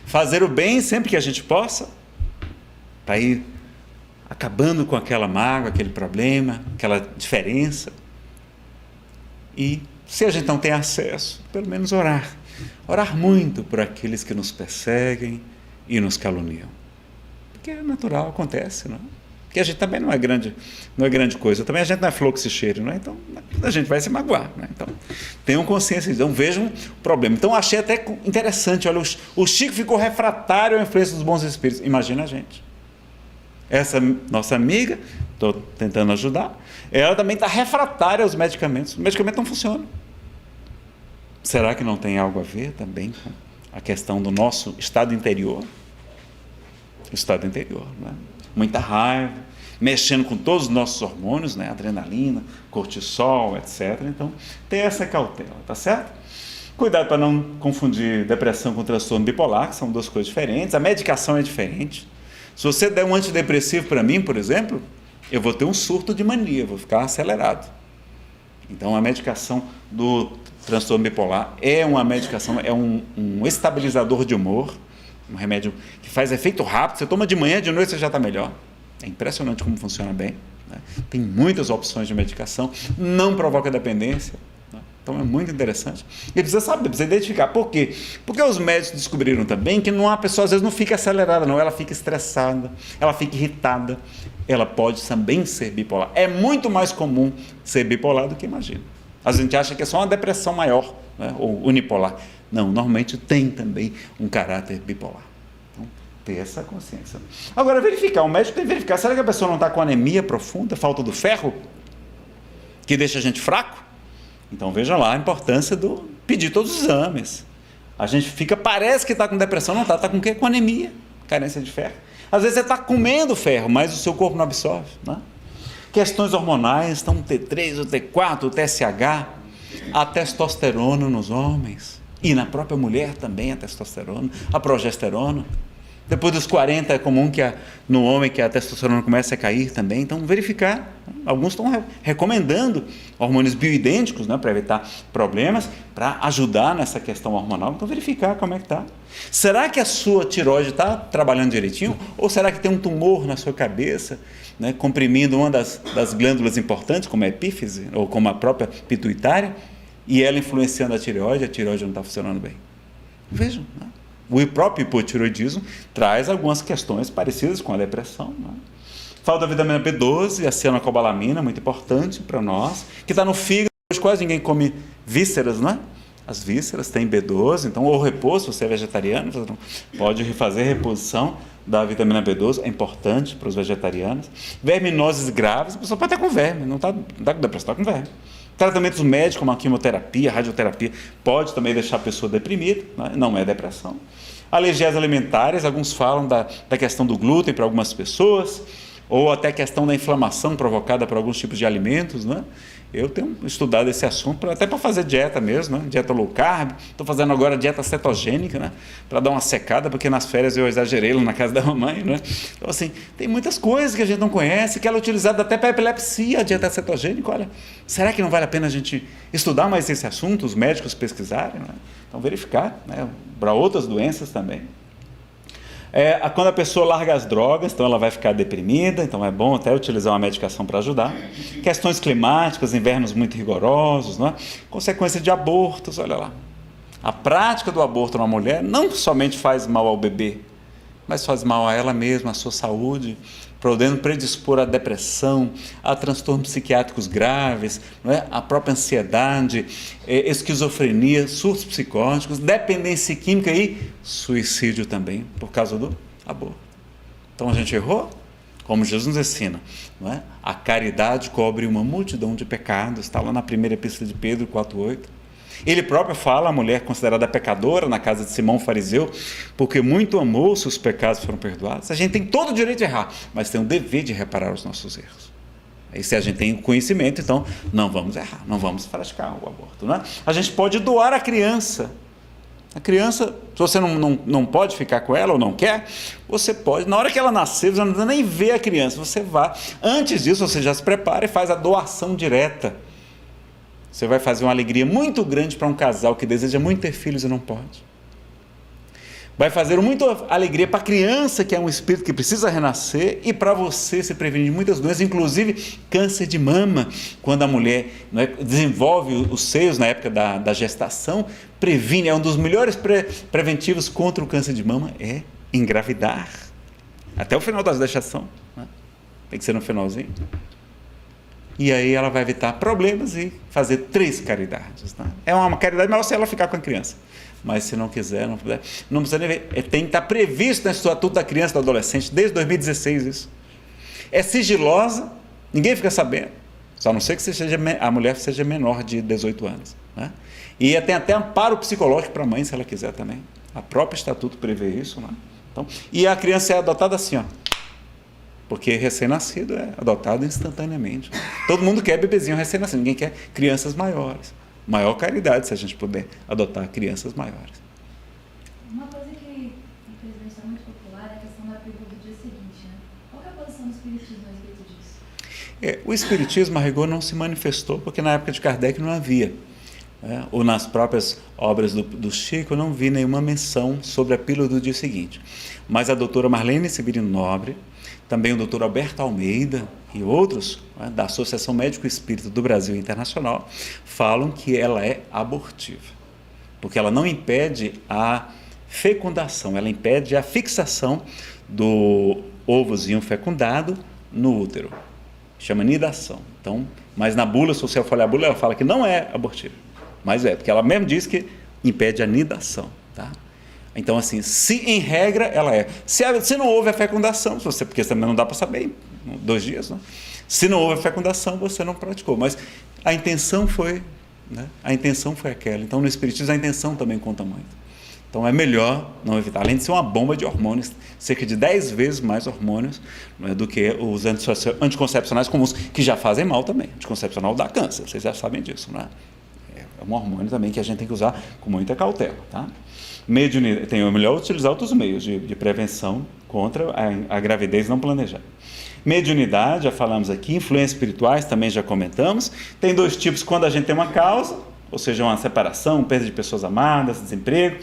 Fazer o bem sempre que a gente possa, para ir acabando com aquela mágoa, aquele problema, aquela diferença. E se a gente não tem acesso, pelo menos orar. Orar muito por aqueles que nos perseguem e nos caluniam. Porque é natural, acontece, não é? Porque a gente também não é grande coisa. Também a gente não é flor que se cheire, não é? Então a gente vai se magoar, não é? Então tenham consciência, então vejam o problema. Então achei até interessante, olha, o Chico ficou refratário à influência dos bons espíritos. Imagina a gente. Essa nossa amiga, estou tentando ajudar, ela também está refratária aos medicamentos. O medicamento não funciona. Será que não tem algo a ver também com a questão do nosso estado interior? O estado interior, né? Muita raiva, mexendo com todos os nossos hormônios, né? Adrenalina, cortisol, etc. Então, tem essa cautela, tá certo? Cuidado para não confundir depressão com transtorno bipolar, que são duas coisas diferentes. A medicação é diferente. Se você der um antidepressivo para mim, por exemplo, eu vou ter um surto de mania, vou ficar acelerado. Então, a medicação do transtorno bipolar é uma medicação, é um estabilizador de humor, um remédio que faz efeito rápido, você toma de manhã, de noite você já está melhor. É impressionante como funciona bem, né? Tem muitas opções de medicação, não provoca dependência, né? Então é muito interessante. E precisa saber, precisa identificar. Por quê? Porque os médicos descobriram também que a pessoa às vezes não fica acelerada, não, ela fica estressada, ela fica irritada, ela pode também ser bipolar. É muito mais comum ser bipolar do que imagina. A gente acha que é só uma depressão maior, né? Ou unipolar. Não, normalmente tem também um caráter bipolar. Então, ter essa consciência. Agora, verificar. O médico tem que verificar. Será que a pessoa não está com anemia profunda, falta do ferro, que deixa a gente fraco? Então, veja lá a importância do pedir todos os exames. A gente parece que está com depressão, não está. Está com o quê? Com anemia, carência de ferro. Às vezes você está comendo ferro, mas o seu corpo não absorve, né? Questões hormonais, então o T3, o T4, o TSH, a testosterona nos homens, e na própria mulher também a testosterona, a progesterona. Depois dos 40 é comum que no homem que a testosterona comece a cair também, então verificar. Alguns estão recomendando hormônios bioidênticos, né, para evitar problemas, para ajudar nessa questão hormonal, então verificar como é que está. Será que a sua tireoide está trabalhando direitinho? Ou será que tem um tumor na sua cabeça, né, comprimindo uma das glândulas importantes, como a epífise, ou como a própria pituitária, e ela influenciando a tireoide não está funcionando bem? Vejam, né? O próprio hipotireoidismo traz algumas questões parecidas com a depressão, né? Falta da vitamina B12 e a cianocobalamina, muito importante para nós, que está no fígado. Hoje quase ninguém come vísceras, né? As vísceras têm B12, então, ou repouso, se você é vegetariano, você pode fazer reposição da vitamina B12, é importante para os vegetarianos. Verminoses graves, a pessoa pode estar com verme, não está com depressão, está com verme. Tratamentos médicos, como a quimioterapia, radioterapia, pode também deixar a pessoa deprimida, né? Não é depressão. Alergias alimentares, alguns falam da questão do glúten para algumas pessoas, ou até a questão da inflamação provocada por alguns tipos de alimentos, né? Eu tenho estudado esse assunto até para fazer dieta mesmo, né? Dieta low carb, estou fazendo agora dieta cetogênica, né? Para dar uma secada, porque nas férias eu exagerei lá na casa da mamãe, né? Então assim, tem muitas coisas que a gente não conhece, que ela é utilizada até para epilepsia, a dieta cetogênica. Olha, será que não vale a pena a gente estudar mais esse assunto, os médicos pesquisarem, né? Então verificar, né? Para outras doenças também. Quando a pessoa larga as drogas, então ela vai ficar deprimida, então é bom até utilizar uma medicação para ajudar. Questões climáticas, invernos muito rigorosos, né? Consequência de abortos, olha lá. A prática do aborto numa mulher não somente faz mal ao bebê, mas faz mal a ela mesma, à sua saúde, podendo predispor à depressão, a transtornos psiquiátricos graves, não é? A própria ansiedade, esquizofrenia, surtos psicóticos, dependência química e suicídio também, por causa do aborto. Então a gente errou? Como Jesus nos ensina, não é? A caridade cobre uma multidão de pecados, está lá na primeira epístola de Pedro 4,8. Ele próprio fala, a mulher considerada pecadora na casa de Simão fariseu, porque muito amou, seus pecados foram perdoados. A gente tem todo o direito de errar, mas tem o dever de reparar os nossos erros. Aí se a gente tem conhecimento, então não vamos errar, não vamos praticar o aborto. Né? A gente pode doar a criança. A criança, se você não pode ficar com ela ou não quer, você pode, na hora que ela nascer, você não precisa nem ver a criança, você vai. Antes disso, você já se prepara e faz a doação direta. Você vai fazer uma alegria muito grande para um casal que deseja muito ter filhos e não pode. Vai fazer muita alegria para a criança, que é um espírito que precisa renascer, e para você se prevenir de muitas doenças, inclusive câncer de mama. Quando a mulher desenvolve os seios na época da gestação, previne, é um dos melhores preventivos contra o câncer de mama, é engravidar. Até o final da gestação, né? Tem que ser no finalzinho. E aí ela vai evitar problemas e fazer 3 caridades. Né? É uma caridade maior se ela ficar com a criança. Mas se não quiser, não precisa nem ver. Tem que estar previsto no Estatuto da Criança e do Adolescente, desde 2016 isso. É sigilosa, ninguém fica sabendo, só a não ser que a mulher seja menor de 18 anos. Né? E tem até amparo psicológico para a mãe, se ela quiser também. A própria Estatuto prevê isso. Né? Então, e a criança é adotada assim, ó, porque recém-nascido é adotado instantaneamente. Todo mundo quer bebezinho recém-nascido, ninguém quer crianças maiores. Maior caridade se a gente puder adotar crianças maiores. Uma coisa que, infelizmente, está muito popular é a questão da pergunta do dia seguinte. Né? Qual é a posição do Espiritismo a respeito disso? O Espiritismo, a rigor, não se manifestou, porque na época de Kardec não havia. Ou nas próprias obras do Chico, eu não vi nenhuma menção sobre a pílula do dia seguinte. Mas a doutora Marlene Severino Nobre, também o doutor Alberto Almeida e outros, da Associação Médico Espírita do Brasil Internacional, falam que ela é abortiva, porque ela não impede a fecundação, ela impede a fixação do ovozinho fecundado no útero, chama nidação. Então, mas na bula, se você for olhar a bula, ela fala que não é abortiva, mas porque ela mesmo diz que impede a nidação, tá? Então, assim, se em regra ela é. Se não houve a fecundação, porque também não dá para saber em 2 dias, né? Se não houve a fecundação, você não praticou. Mas a intenção foi, né? A intenção foi aquela. Então, no Espiritismo, a intenção também conta muito. Então, é melhor não evitar. Além de ser uma bomba de hormônios, cerca de 10 vezes mais hormônios, né, do que os anticoncepcionais comuns, que já fazem mal também. Anticoncepcional dá câncer, vocês já sabem disso, né? É um hormônio também que a gente tem que usar com muita cautela, tá? É melhor utilizar outros meios de prevenção contra a gravidez não planejada. Mediunidade, já falamos aqui, influências espirituais, também já comentamos. Tem 2 tipos, quando a gente tem uma causa, ou seja, uma separação, perda de pessoas amadas, desemprego,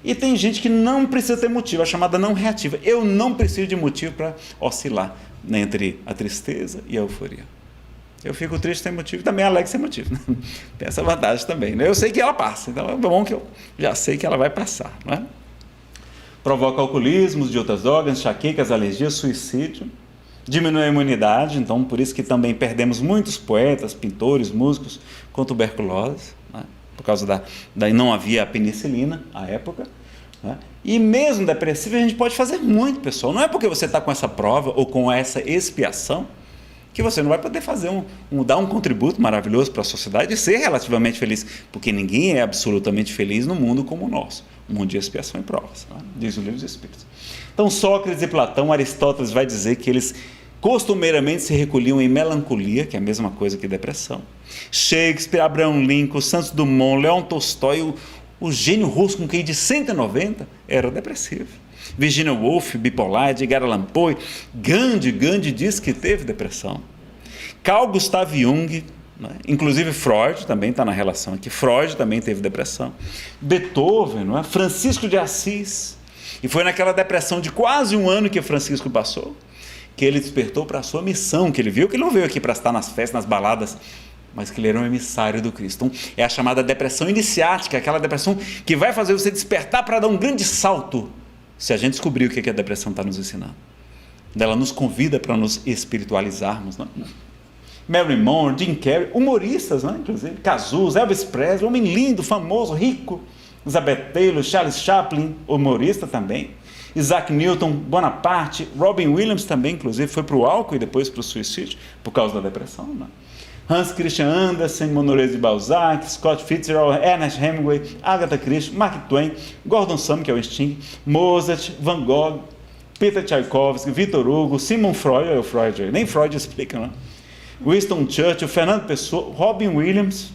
e tem gente que não precisa ter motivo, a chamada não reativa. Eu não preciso de motivo para oscilar, né, entre a tristeza e a euforia. Eu fico triste sem motivo, também alegre sem motivo. Né? Tem essa vantagem também. Né? Eu sei que ela passa, então é bom que eu já sei que ela vai passar. Não é? Provoca alcoolismos, de outras drogas, enxaquecas, alergias, suicídio. Diminui a imunidade, então por isso que também perdemos muitos poetas, pintores, músicos com tuberculose, né? Por causa não havia a penicilina à época. Né? E mesmo depressivo a gente pode fazer muito, pessoal. Não é porque você está com essa prova ou com essa expiação que você não vai poder fazer dar um contributo maravilhoso para a sociedade e ser relativamente feliz, porque ninguém é absolutamente feliz no mundo como o nosso, um mundo de expiação e provas, né? Diz o livro dos Espíritos. Então, Sócrates e Platão, Aristóteles vai dizer que eles costumeiramente se recolhiam em melancolia, que é a mesma coisa que depressão. Shakespeare, Abraham Lincoln, Santos Dumont, Leon Tolstói, o gênio russo com QI de 190 era depressivo. Virginia Woolf, bipolar, Edgar Allan Poe, Gandhi diz que teve depressão. Carl Gustav Jung, né? Inclusive Freud também está na relação aqui, Freud também teve depressão. Beethoven, não é? Francisco de Assis, e foi naquela depressão de quase 1 ano que Francisco passou, que ele despertou para a sua missão, que ele viu que ele não veio aqui para estar nas festas, nas baladas, mas que ele era um emissário do Cristo. Então, é a chamada depressão iniciática, aquela depressão que vai fazer você despertar para dar um grande salto, se a gente descobrir o que a depressão está nos ensinando. Ela nos convida para nos espiritualizarmos. Né? Marilyn Monroe, Jim Carrey, humoristas, né? Inclusive, Cazuza, Elvis Presley, homem lindo, famoso, rico, Elizabeth Taylor, Charles Chaplin, humorista também, Isaac Newton, Bonaparte, Robin Williams também, inclusive, foi para o álcool e depois para o suicídio, por causa da depressão. Né? Hans Christian Andersen, Honoré de Balzac, Scott Fitzgerald, Ernest Hemingway, Agatha Christie, Mark Twain, Gordon Sum, que é o Sting, Mozart, Van Gogh, Peter Tchaikovsky, Victor Hugo, Sigmund Freud, é o Freud, nem Freud explica, não? Winston Churchill, Fernando Pessoa, Robin Williams,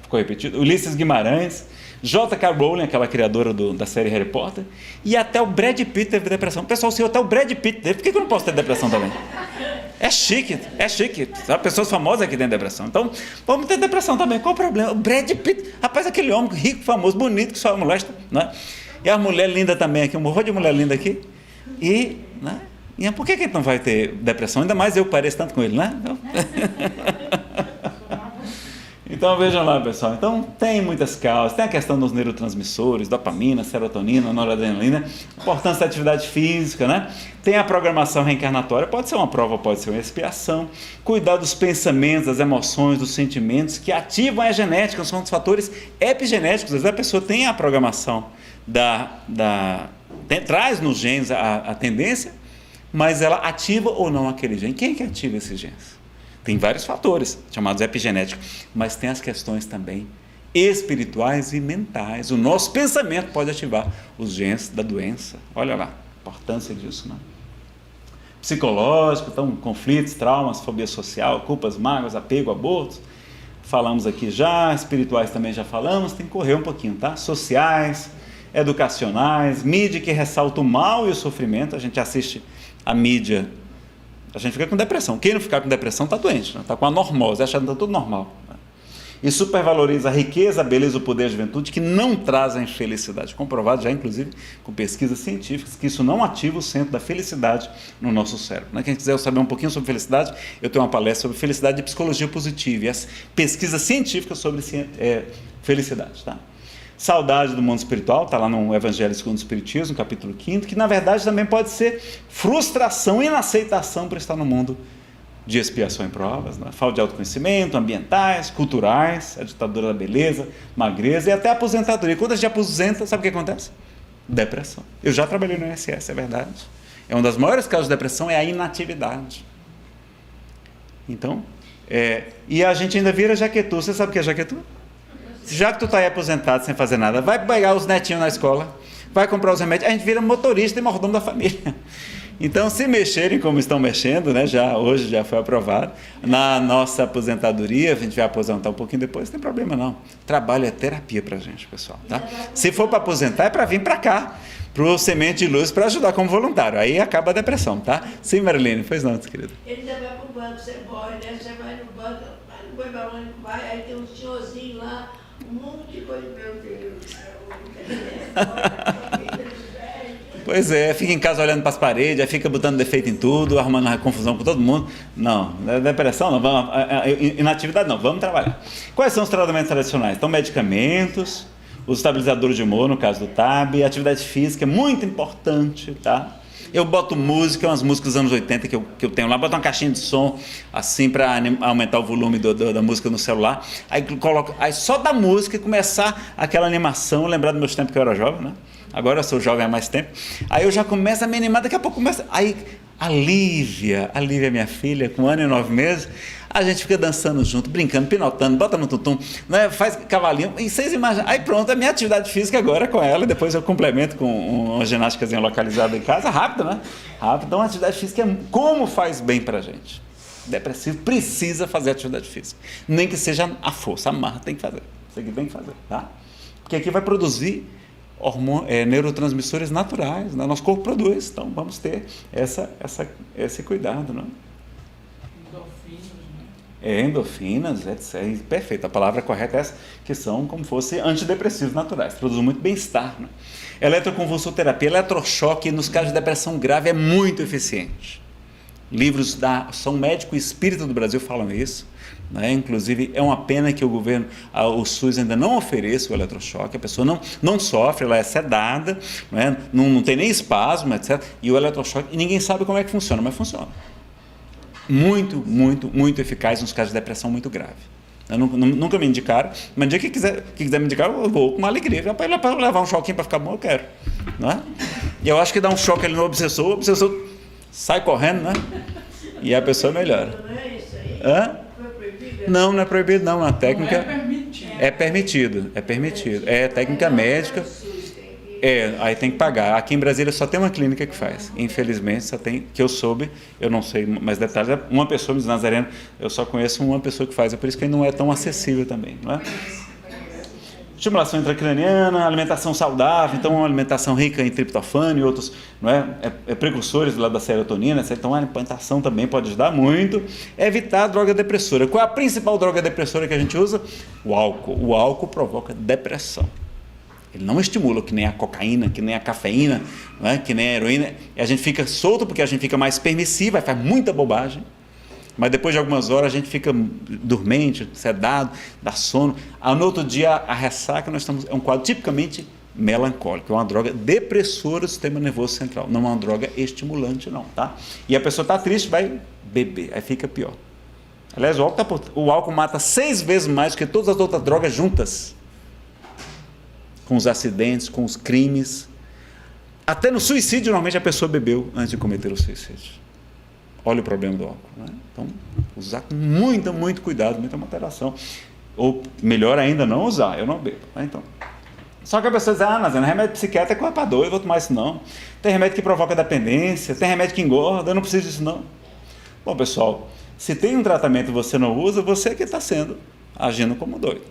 ficou repetido, Ulisses Guimarães, J.K. Rowling, aquela criadora da série Harry Potter, e até o Brad Pitt teve depressão. Pessoal, se até o Brad Pitt teve, por que eu não posso ter depressão também? É chique. Pessoas famosas aqui têm depressão. Então, vamos ter depressão também. Qual o problema? O Brad Pitt, rapaz, aquele homem rico, famoso, bonito, que só molesta, né? E a mulher linda também aqui, um monte de mulher linda aqui. E, né? E por que ele não vai ter depressão? Ainda mais eu que pareço tanto com ele, né? Então, vejam lá, pessoal. Então, tem muitas causas. Tem a questão dos neurotransmissores, dopamina, serotonina, noradrenalina, importância da atividade física, né? Tem a programação reencarnatória. Pode ser uma prova, pode ser uma expiação. Cuidar dos pensamentos, das emoções, dos sentimentos que ativam a genética, são os fatores epigenéticos. Às vezes a pessoa tem a programação traz nos genes a tendência, mas ela ativa ou não aquele gene. Quem é que ativa esses genes? Tem vários fatores, chamados epigenéticos, mas tem as questões também espirituais e mentais. O nosso pensamento pode ativar os genes da doença. Olha lá, a importância disso, né? Psicológico, então, conflitos, traumas, fobia social, culpas, mágoas, apego, abortos. Falamos aqui já, espirituais também já falamos, tem que correr um pouquinho, tá? Sociais, educacionais, mídia que ressalta o mal e o sofrimento. A gente assiste a mídia, a gente fica com depressão. Quem não ficar com depressão está doente, está, né? Com a normose, achando que está tudo normal, né? E supervaloriza a riqueza, a beleza, o poder e a juventude, que não trazem felicidade. Comprovado já, inclusive, com pesquisas científicas, que isso não ativa o centro da felicidade no nosso cérebro, né? Quem quiser saber um pouquinho sobre felicidade, eu tenho uma palestra sobre felicidade e psicologia positiva, e as pesquisas científicas sobre felicidade, tá? Saudade do mundo espiritual, está lá no Evangelho segundo o Espiritismo, capítulo 5º, que na verdade também pode ser frustração e inaceitação por estar no mundo de expiação e provas, né? Falta de autoconhecimento, ambientais, culturais, a ditadura da beleza, magreza e até a aposentadoria. Quando a gente aposenta, sabe o que acontece? Depressão. Eu já trabalhei no INSS, é verdade. É uma das maiores causas de depressão, é a inatividade. Então, e a gente ainda vira jaquetu. Você sabe o que é jaquetu? Já que tu está aí aposentado sem fazer nada, vai pegar os netinhos na escola, vai comprar os remédios, a gente vira motorista e mordomo da família. Então, se mexerem como estão mexendo, né, hoje já foi aprovado, na nossa aposentadoria, a gente vai aposentar um pouquinho depois, não tem problema não. Trabalho é terapia para a gente, pessoal. Tá? Se for para aposentar, é para vir para cá, para o Semente de Luz, para ajudar como voluntário. Aí acaba a depressão, tá? Sim, Marilene, pois não, querida. Ele ainda vai para o banco, você morre, né? Você vai no banco, não vai para onde vai, aí tem um senhorzinho lá, um monte de coisa, meu Deus. Pois é, fica em casa olhando para as paredes, aí fica botando defeito em tudo, arrumando confusão com todo mundo. Não, depressão não, vamos, inatividade não, vamos trabalhar. Quais são os tratamentos tradicionais? Então, medicamentos, os estabilizadores de humor, no caso do TAB, atividade física, muito importante, tá? Eu boto música, umas músicas dos anos 80 que eu tenho lá, boto uma caixinha de som, assim, para aumentar o volume da música no celular, aí só da música começar aquela animação, lembrar dos meus tempos que eu era jovem, né? Agora eu sou jovem há mais tempo, aí eu já começo a me animar, daqui a pouco começa, aí a Lívia, minha filha, com 1 ano e 9 meses, a gente fica dançando junto, brincando, pinotando, bota no tutum, né, faz cavalinho, e vocês imaginam, aí pronto, a minha atividade física agora é com ela, depois eu complemento com uma ginástica localizada em casa, rápido, né? Rápido, então a atividade física como faz bem pra gente. Depressivo precisa fazer atividade física, nem que seja a força, a marra tem que fazer, isso aqui tem que fazer, tá? Porque aqui vai produzir neurotransmissores naturais, né? Nosso corpo produz, então vamos ter esse cuidado, né? Endorfinas, etc. Perfeito, a palavra correta é essa, que são como fosse antidepressivos naturais, produzem muito bem-estar, né? Eletroconvulsoterapia, eletrochoque, nos casos de depressão grave, é muito eficiente. Livros da Ação Médico Espírita do Brasil falam isso, né? Inclusive é uma pena que o governo, o SUS ainda não ofereça o eletrochoque, a pessoa não sofre, ela é sedada, né? Não tem nem espasmo, etc. E o eletrochoque, e ninguém sabe como é que funciona, mas funciona. Muito, muito, muito eficaz nos casos de depressão muito grave. Nunca me indicaram, mas no dia que quiser me indicar, eu vou com uma alegria. Para levar um choquinho para ficar bom, eu quero. Não é? E eu acho que dá um choque ali no obsessor, o obsessor sai correndo, né? E a pessoa melhora. Não é isso aí? Hã? Foi proibido Não, não é proibido não, é uma técnica... Não é permitido. É permitido. É técnica médica. Aí tem que pagar. Aqui em Brasília só tem uma clínica que faz. Infelizmente, só tem, que eu soube, eu não sei mais detalhes, uma pessoa de Nazareno, eu só conheço uma pessoa que faz, é por isso que ele não é tão acessível também, não é? Estimulação intracraniana, alimentação saudável, então uma alimentação rica em triptofano e outros, não é precursores lá da serotonina, então a alimentação também pode ajudar muito. Evitar a droga depressora. Qual é a principal droga depressora que a gente usa? O álcool. O álcool provoca depressão. Ele não estimula, que nem a cocaína, que nem a cafeína, não é? Que nem a heroína. E a gente fica solto porque a gente fica mais permissivo, faz muita bobagem. Mas depois de algumas horas a gente fica dormente, sedado, dá sono. No outro dia a ressaca é um quadro tipicamente melancólico, é uma droga depressora do sistema nervoso central, não é uma droga estimulante não, tá? E a pessoa está triste, vai beber, aí fica pior. Aliás, o álcool mata 6 vezes mais do que todas as outras drogas juntas. Com os acidentes, com os crimes. Até no suicídio, normalmente a pessoa bebeu antes de cometer o suicídio. Olha o problema do álcool. Né? Então, usar com muito cuidado, muita moderação. Ou, melhor ainda, não usar. Eu não bebo. Né? Então, só que a pessoa diz, Nazareno, remédio psiquiátrico é coisa para doido, eu vou tomar isso não. Tem remédio que provoca dependência, tem remédio que engorda, eu não preciso disso não. Bom, pessoal, se tem um tratamento e você não usa, você que está agindo como doido.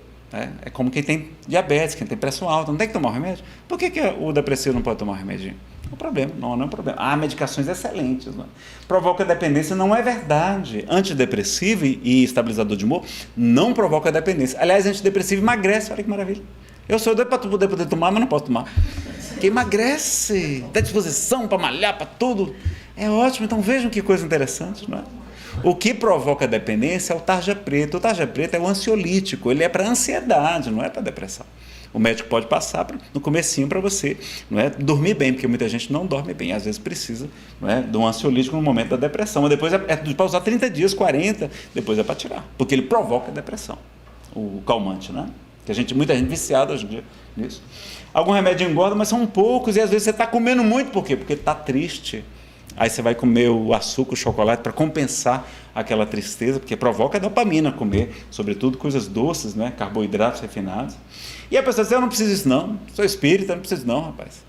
É como quem tem diabetes, quem tem pressão alta, não tem que tomar o remédio. Por que o depressivo não pode tomar o remedinho? Não é um problema, não é um problema. Há medicações excelentes. Não é? Provoca dependência, não é verdade. Antidepressivo e estabilizador de humor não provoca dependência. Aliás, antidepressivo emagrece, olha que maravilha. Eu sou doido para poder tomar, mas não posso tomar. Porque emagrece, dá disposição para malhar, para tudo. É ótimo, então vejam que coisa interessante, não é? O que provoca dependência é o tarja preta. O tarja preta é o ansiolítico, ele é para ansiedade, não é para depressão. O médico pode passar no comecinho para você, não é, dormir bem, porque muita gente não dorme bem, às vezes precisa, não é, de um ansiolítico no momento da depressão, mas depois é para usar 30 dias, 40, depois é para tirar, porque ele provoca depressão, o calmante, né? Que muita gente viciada hoje em dia nisso. Algum remédio engorda, mas são poucos, e às vezes você está comendo muito, por quê? Porque está triste. Aí você vai comer o açúcar, o chocolate para compensar aquela tristeza, porque provoca a dopamina comer, sobretudo coisas doces, né? Carboidratos refinados. E a pessoa diz, eu não preciso disso não, sou espírita, não preciso não, rapaz.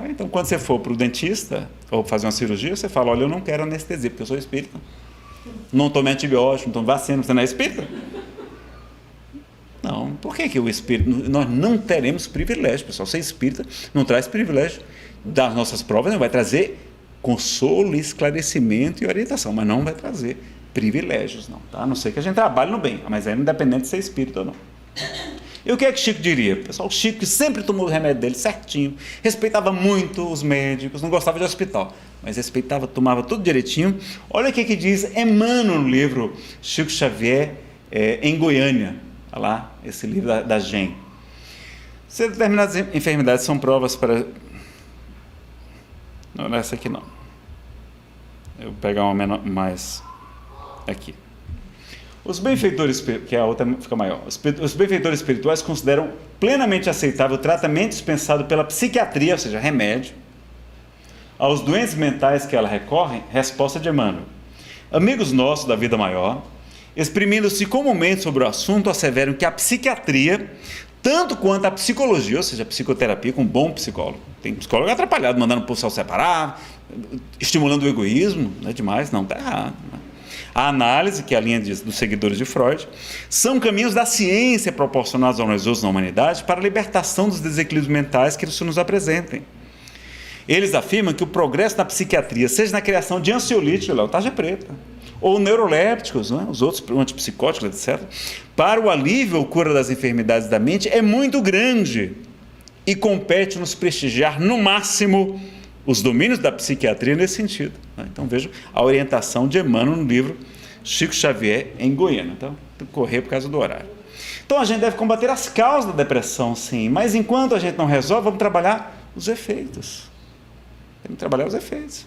Então quando você for para o dentista, ou fazer uma cirurgia, você fala, olha, eu não quero anestesia, porque eu sou espírita. Não tome antibiótico, não tome vacina, você não é espírita? Não, por que o espírito, nós não teremos privilégio, pessoal, ser espírita não traz privilégio das nossas provas, não vai trazer consolo, esclarecimento e orientação, mas não vai trazer privilégios, não, tá? A não ser que a gente trabalhe no bem, mas é independente de ser espírita ou não. E o que é que Chico diria? Pessoal, o Chico que sempre tomou o remédio dele certinho, respeitava muito os médicos, não gostava de hospital, mas respeitava, tomava tudo direitinho. Olha o que diz Emmanuel no livro Chico Xavier em Goiânia, olha lá, esse livro da GEM. Se determinadas enfermidades são provas para... Não, essa aqui não. Eu vou pegar uma menor, mais aqui. Os benfeitores, que a outra fica maior, os benfeitores espirituais consideram plenamente aceitável o tratamento dispensado pela psiquiatria, ou seja, remédio, aos doentes mentais que ela recorre. Resposta de Emmanuel. Amigos nossos da vida maior, exprimindo-se comumente sobre o assunto, asseveram que a psiquiatria, tanto quanto a psicologia, ou seja, a psicoterapia com um bom psicólogo, tem psicólogo atrapalhado, mandando o pessoal separar, estimulando o egoísmo, não é demais, não, está errado. A análise, que é a linha dos seguidores de Freud, são caminhos da ciência proporcionados a nós outros na humanidade para a libertação dos desequilíbrios mentais que isso nos apresentem. Eles afirmam que o progresso na psiquiatria, seja na criação de ansiolíticos, o tarja preta, ou neurolépticos, né, os outros antipsicóticos, etc., para o alívio ou cura das enfermidades da mente é muito grande e compete nos prestigiar no máximo os domínios da psiquiatria nesse sentido. Né? Então vejam a orientação de Emmanuel no livro Chico Xavier em Goiânia. Então, tem que correr por causa do horário. Então a gente deve combater as causas da depressão, sim, mas enquanto a gente não resolve, vamos trabalhar os efeitos. Temos que trabalhar os efeitos.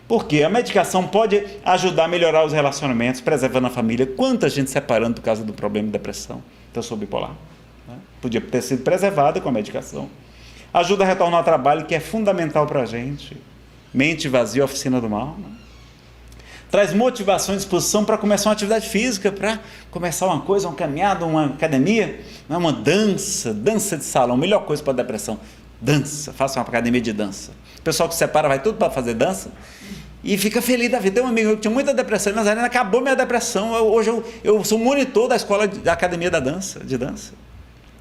Porque a medicação pode ajudar a melhorar os relacionamentos, preservando a família. Quanta gente separando por causa do problema de depressão? Então, eu sou bipolar. Né? Podia ter sido preservada com a medicação. Ajuda a retornar ao trabalho, que é fundamental para a gente. Mente vazia, oficina do mal. Né? traz motivação e disposição para começar uma atividade física, para começar uma coisa, uma caminhada, uma academia, uma dança de salão, melhor coisa para a depressão, dança, faça uma academia de dança. O pessoal que se separa vai tudo para fazer dança e fica feliz da vida. Tem um amigo que tinha muita depressão em Nazareno, acabou minha depressão, hoje eu sou monitor da escola da academia de dança.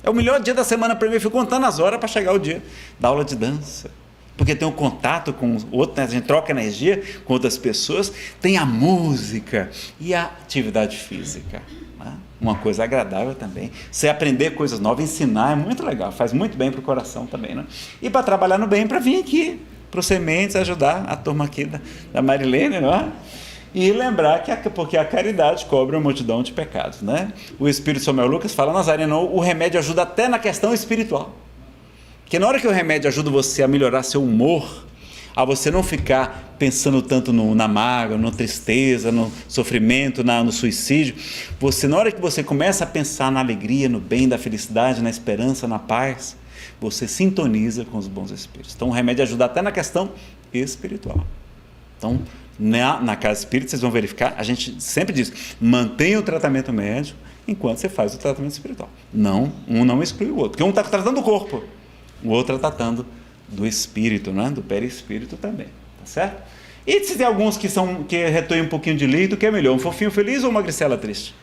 É o melhor dia da semana para mim, eu fico contando as horas para chegar o dia da aula de dança. Porque tem um contato com o outro, né? A gente troca energia com outras pessoas, tem a música e a atividade física, né? Uma coisa agradável também. Você aprender coisas novas, ensinar é muito legal, faz muito bem para o coração também, né? E para trabalhar no bem, para vir aqui para o Sementes, ajudar a turma aqui da Marilene, não é? E lembrar que porque a caridade cobre uma multidão de pecados, né? O Espírito Samuel Lucas fala, Nazareno, o remédio ajuda até na questão espiritual. Porque na hora que o remédio ajuda você a melhorar seu humor, a você não ficar pensando tanto na mágoa, na tristeza, no sofrimento, no suicídio, na hora que você começa a pensar na alegria, no bem, da felicidade, na esperança, na paz, você sintoniza com os bons espíritos. Então o remédio ajuda até na questão espiritual. Então, na casa espírita, vocês vão verificar, a gente sempre diz, mantenha o tratamento médico enquanto você faz o tratamento espiritual. Um não exclui o outro, porque um está tratando do corpo, o outro está tratando do espírito, né? Do perispírito também, tá certo? E se tem alguns que retõem um pouquinho de leito, o que é melhor, um fofinho feliz ou uma magricela triste?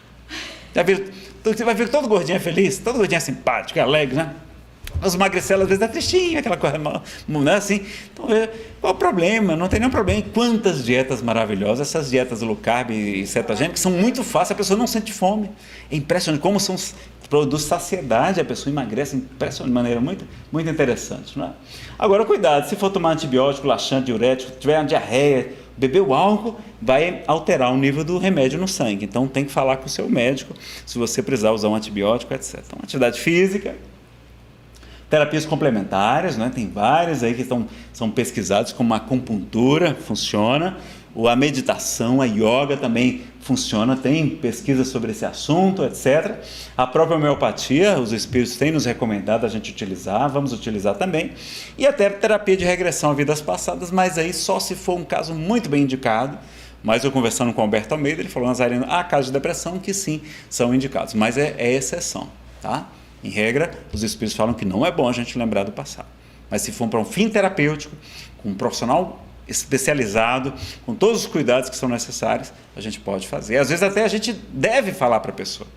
Você vai ver que todo gordinho é feliz, todo gordinho é simpático, é alegre, né? Os magricelos às vezes é tristinho, aquela coisa, né, assim. Então, qual o problema? Não tem nenhum problema. E quantas dietas maravilhosas, essas dietas low carb e cetogênicas, que são muito fáceis, a pessoa não sente fome. É impressionante como produz saciedade, a pessoa emagrece de maneira muito, muito interessante, não é? Agora, cuidado, se for tomar antibiótico, laxante, diurético, tiver uma diarreia, beber o álcool, vai alterar o nível do remédio no sangue. Então, tem que falar com o seu médico, se você precisar usar um antibiótico, etc. Então, atividade física, terapias complementares, né? Tem várias aí que são pesquisadas, como a acupuntura, funciona, ou a meditação, a yoga também funciona, tem pesquisa sobre esse assunto, etc. A própria homeopatia, os espíritos têm nos recomendado a gente utilizar, vamos utilizar também, e até terapia de regressão a vidas passadas, mas aí só se for um caso muito bem indicado. Mas eu conversando com o Alberto Almeida, ele falou, Nazareno, há casos de depressão que sim, são indicados, mas é exceção, tá? Em regra, os espíritos falam que não é bom a gente lembrar do passado. Mas se for para um fim terapêutico, com um profissional especializado, com todos os cuidados que são necessários, a gente pode fazer. Às vezes até a gente deve falar para a pessoa.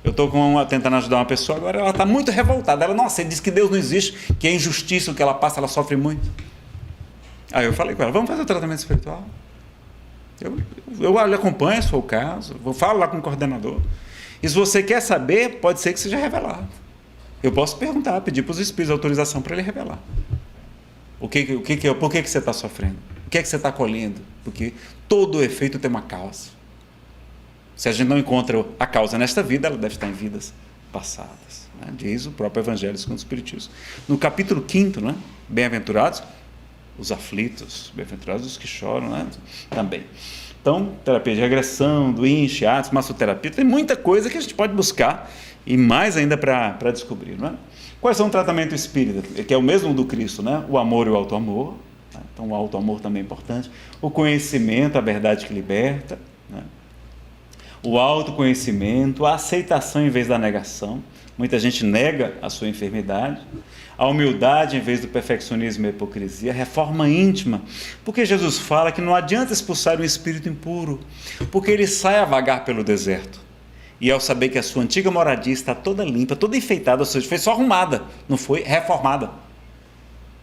Eu estou tentando ajudar uma pessoa, agora ela está muito revoltada. Ela, nossa, ele diz que Deus não existe, que é injustiça o que ela passa, ela sofre muito. Aí eu falei com ela, vamos fazer o tratamento espiritual? Eu lhe acompanho, se for o caso, falo lá com o coordenador. E se você quer saber, pode ser que seja revelado. Eu posso perguntar, pedir para os espíritos autorização para ele revelar. Por que você está sofrendo? O que é que você está colhendo? Porque todo efeito tem uma causa. Se a gente não encontra a causa nesta vida, ela deve estar em vidas passadas, né? Diz o próprio Evangelho segundo o Espiritismo. No capítulo 5º, né? Bem-aventurados os aflitos, bem-aventurados os que choram, né? Também. Então, terapia de regressão, doença, shiatsu, massoterapia, tem muita coisa que a gente pode buscar e mais ainda para descobrir, não é? Quais são o tratamento espírita? Que é o mesmo do Cristo, né? O amor e o auto-amor, né? Então o auto-amor também é importante. O conhecimento, a verdade que liberta, né? O autoconhecimento, a aceitação em vez da negação. Muita gente nega a sua enfermidade. A humildade em vez do perfeccionismo e a hipocrisia. A reforma íntima. Porque Jesus fala que não adianta expulsar um espírito impuro, porque ele sai a vagar pelo deserto. E ao saber que a sua antiga moradia está toda limpa, toda enfeitada, ou seja, foi só arrumada, não foi reformada,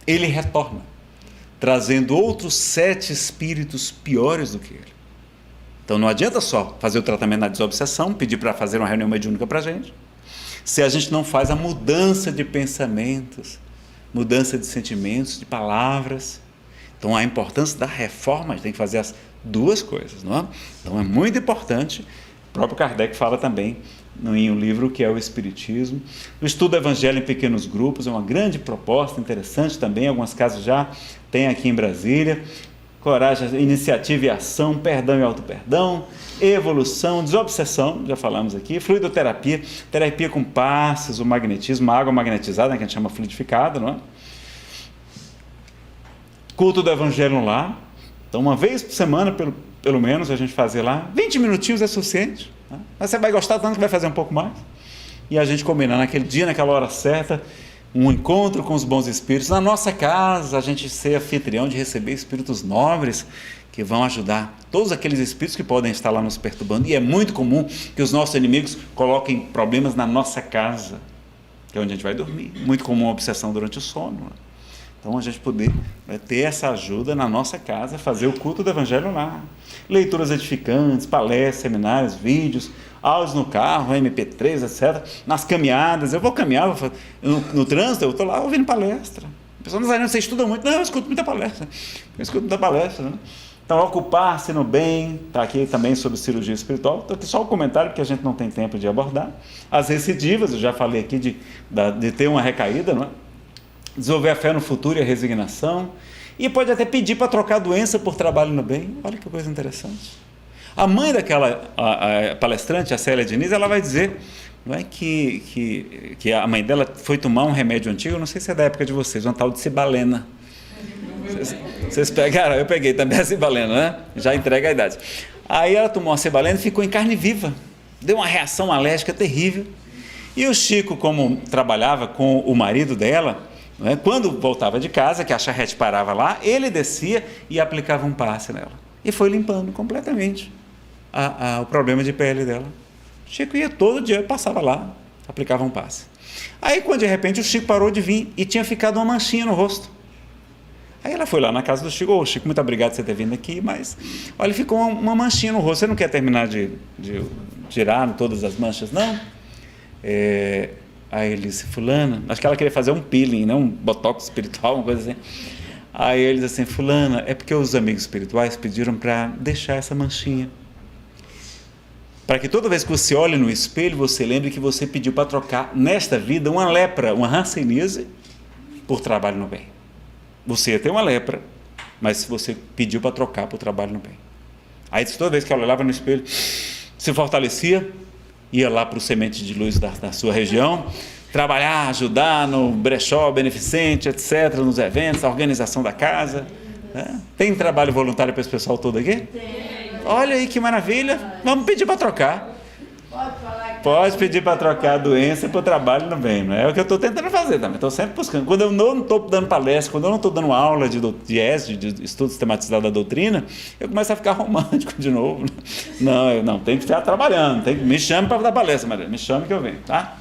ele retorna, trazendo outros 7 espíritos piores do que ele. Então não adianta só fazer o tratamento da desobsessão, pedir para fazer uma reunião mediúnica para a gente, se a gente não faz a mudança de pensamentos, mudança de sentimentos, de palavras. Então a importância da reforma, a gente tem que fazer as duas coisas, não é? Então é muito importante. O próprio Kardec fala também em um livro que é o Espiritismo. O estudo do Evangelho em pequenos grupos é uma grande proposta, interessante também, algumas casas já tem aqui em Brasília. Coragem, iniciativa e ação, perdão e auto-perdão, evolução, desobsessão, já falamos aqui, fluidoterapia, terapia com passes, o magnetismo, a água magnetizada, né, que a gente chama fluidificada, não é? Culto do Evangelho lá. Então, uma vez por semana, pelo menos, a gente fazer lá. 20 minutinhos é suficiente, né? Mas você vai gostar tanto que vai fazer um pouco mais. E a gente combinar naquele dia, naquela hora certa, um encontro com os bons espíritos. Na nossa casa, a gente ser anfitrião de receber espíritos nobres que vão ajudar todos aqueles espíritos que podem estar lá nos perturbando. E é muito comum que os nossos inimigos coloquem problemas na nossa casa, que é onde a gente vai dormir. Muito comum a obsessão durante o sono, né? Então, a gente poder ter essa ajuda na nossa casa, fazer o culto do Evangelho lá. Leituras edificantes, palestras, seminários, vídeos, áudios no carro, MP3, etc. Nas caminhadas, eu vou caminhar, no trânsito, eu estou lá ouvindo palestra. A pessoa não sabe, você estuda muito? Não, eu escuto muita palestra. Né? Então, ocupar-se no bem, está aqui também sobre cirurgia espiritual. Estou aqui só o comentário, porque a gente não tem tempo de abordar. As recidivas, eu já falei aqui de ter uma recaída, não é? Desenvolver a fé no futuro e a resignação, e pode até pedir para trocar a doença por trabalho no bem. Olha que coisa interessante. A mãe daquela a palestrante, a Célia Diniz, ela vai dizer, não é, que a mãe dela foi tomar um remédio antigo, eu não sei se é da época de vocês, um tal de cibalena. Vocês pegaram? Eu peguei também a cibalena, né? Já entrega a idade. Aí ela tomou a cibalena e ficou em carne viva, deu uma reação alérgica terrível. E o Chico, como trabalhava com o marido dela, não é? Quando voltava de casa, que a charrete parava lá, ele descia e aplicava um passe nela. E foi limpando completamente o problema de pele dela. O Chico ia todo dia, passava lá, aplicava um passe. Aí, quando de repente o Chico parou de vir e tinha ficado uma manchinha no rosto. Aí ela foi lá na casa do Chico, ô Chico, muito obrigado por você ter vindo aqui, mas olha, ficou uma manchinha no rosto, você não quer terminar de tirar todas as manchas, não? Aí ele disse, fulana, acho que ela queria fazer um peeling, né? Um botox espiritual, uma coisa assim. Aí ele disse assim, fulana, é porque os amigos espirituais pediram para deixar essa manchinha. Para que toda vez que você olhe no espelho, você lembre que você pediu para trocar, nesta vida, uma lepra, uma hanseníase, por trabalho no bem. Você ia ter uma lepra, mas você pediu para trocar por trabalho no bem. Aí toda vez que ela olhava no espelho, se fortalecia, ia lá para o Semente de Luz da sua região, trabalhar, ajudar no brechó beneficente, etc., nos eventos, a organização da casa. Né? Tem trabalho voluntário para esse pessoal todo aqui? Tem. Olha aí que maravilha, vamos pedir para trocar. Pode falar que Pode pedir para trocar a doença para o trabalho no bem, não é o que eu estou tentando fazer também, estou sempre buscando. Quando eu não estou dando palestra, quando eu não estou dando aula de estudo sistematizado da doutrina, eu começo a ficar romântico de novo. Não, tem que estar trabalhando, me chame para dar palestra, Maria, me chame que eu venho, tá?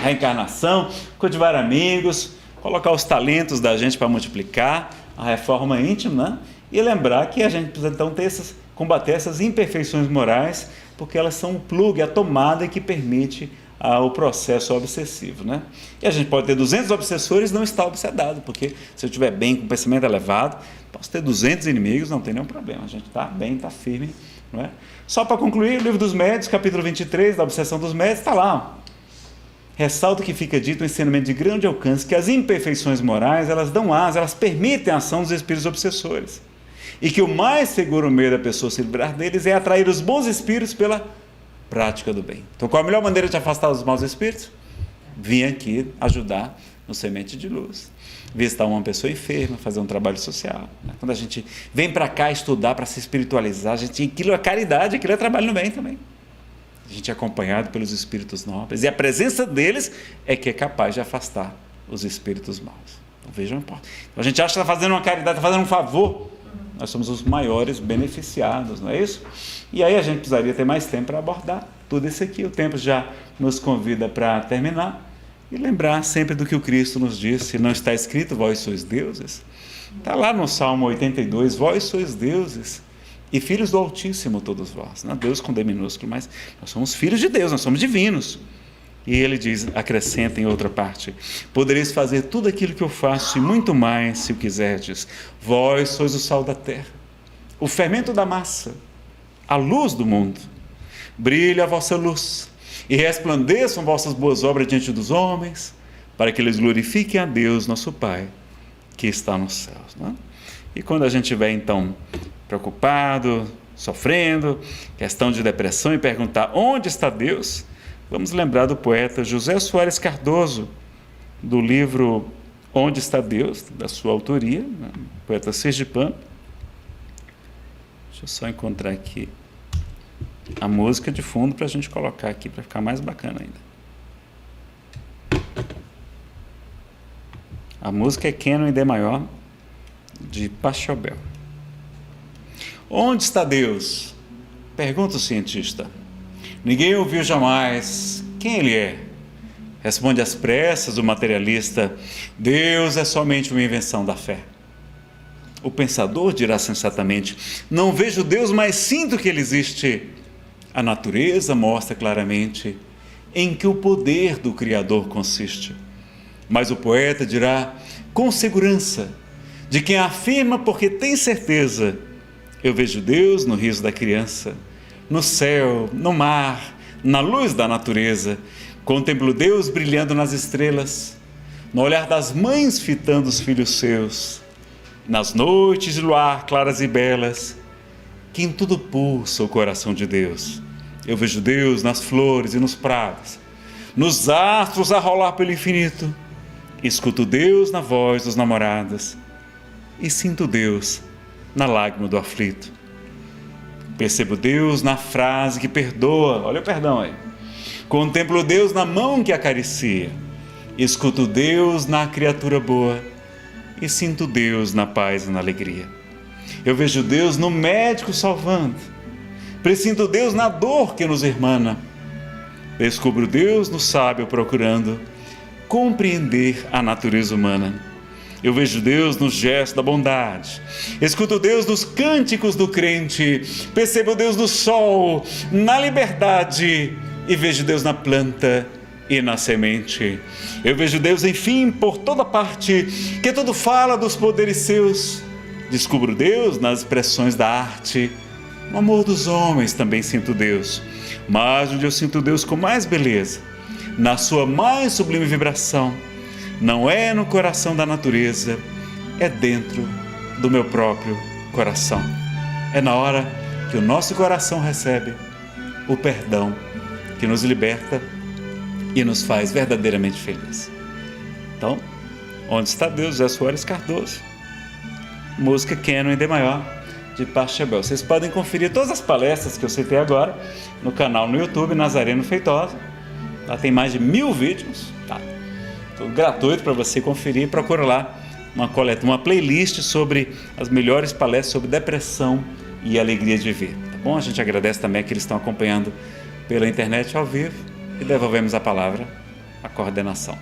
Reencarnação, cultivar amigos, colocar os talentos da gente para multiplicar, a reforma íntima, né? E lembrar que a gente precisa então combater essas imperfeições morais, porque elas são o plug, a tomada que permite o processo obsessivo, né? E a gente pode ter 200 obsessores e não estar obsedado, porque se eu estiver bem, com pensamento elevado, posso ter 200 inimigos, não tem nenhum problema, a gente está bem, está firme, não é? Só para concluir, o Livro dos Médiuns, capítulo 23, da obsessão dos médiuns, está lá. Ressalto que fica dito um ensinamento de grande alcance, que as imperfeições morais, elas dão asa, elas permitem a ação dos espíritos obsessores. E que o mais seguro meio da pessoa se livrar deles é atrair os bons espíritos pela prática do bem. Então, qual a melhor maneira de afastar os maus espíritos? Vir aqui ajudar no Semente de Luz. Visitar uma pessoa enferma, fazer um trabalho social. Quando a gente vem para cá estudar, para se espiritualizar, aquilo é caridade, aquilo é trabalho no bem também. A gente é acompanhado pelos espíritos nobres. E a presença deles é que é capaz de afastar os espíritos maus. Então, vejam, então, a gente acha que está fazendo uma caridade, está fazendo um favor. Nós somos os maiores beneficiados, não é isso? E aí a gente precisaria ter mais tempo para abordar tudo isso aqui. O tempo já nos convida para terminar e lembrar sempre do que o Cristo nos disse. Não está escrito, vós sois deuses? Está lá no Salmo 82, vós sois deuses e filhos do Altíssimo todos vós. Não Deus com D minúsculo, mas nós somos filhos de Deus, nós somos divinos. E ele diz, acrescenta em outra parte, podereis fazer tudo aquilo que eu faço e muito mais, se o quiserdes. Vós sois o sal da terra, o fermento da massa, a luz do mundo. Brilhe a vossa luz e resplandeçam vossas boas obras diante dos homens, para que eles glorifiquem a Deus, nosso Pai, que está nos céus. Não é? E quando a gente estiver, então, preocupado, sofrendo, questão de depressão, e perguntar onde está Deus, vamos lembrar do poeta José Soares Cardoso, do livro Onde está Deus, da sua autoria, né? Poeta sergipano. Deixa eu só encontrar aqui a música de fundo para a gente colocar aqui, para ficar mais bacana ainda. A música é Canon em D maior, de Pachelbel. Onde está Deus? Pergunta o cientista. Ninguém ouviu jamais. Quem ele é? Responde às pressas o materialista. Deus é somente uma invenção da fé. O pensador dirá sensatamente: não vejo Deus, mas sinto que ele existe. A natureza mostra claramente em que o poder do Criador consiste. Mas o poeta dirá com segurança, de quem afirma porque tem certeza: eu vejo Deus no riso da criança, no céu, no mar, na luz da natureza. Contemplo Deus brilhando nas estrelas, no olhar das mães fitando os filhos seus, nas noites de luar claras e belas, que em tudo pulsa o coração de Deus. Eu vejo Deus nas flores e nos prados, nos astros a rolar pelo infinito. Escuto Deus na voz dos namorados e sinto Deus na lágrima do aflito. Percebo Deus na frase que perdoa, olha o perdão aí. Contemplo Deus na mão que acaricia. Escuto Deus na criatura boa e sinto Deus na paz e na alegria. Eu vejo Deus no médico salvando. Presinto Deus na dor que nos irmana. Descubro Deus no sábio procurando compreender a natureza humana. Eu vejo Deus no gesto da bondade. Escuto Deus nos cânticos do crente. Percebo Deus no sol, na liberdade. E vejo Deus na planta e na semente. Eu vejo Deus, enfim, por toda parte, que tudo fala dos poderes seus. Descubro Deus nas expressões da arte. No amor dos homens também sinto Deus. Mas onde eu sinto Deus com mais beleza, na sua mais sublime vibração, não é no coração da natureza, é dentro do meu próprio coração. É na hora que o nosso coração recebe o perdão que nos liberta e nos faz verdadeiramente felizes. Então, onde está Deus? José Soares Cardoso. Música Canon em D maior, de Pachelbel. Vocês podem conferir todas as palestras que eu citei agora no canal no YouTube Nazareno Feitosa. Lá tem mais de 1000 vídeos, tá? Tudo gratuito para você conferir. Procura lá uma playlist sobre as melhores palestras sobre depressão e alegria de viver, tá bom? A gente agradece também que eles estão acompanhando pela internet ao vivo e devolvemos a palavra à coordenação.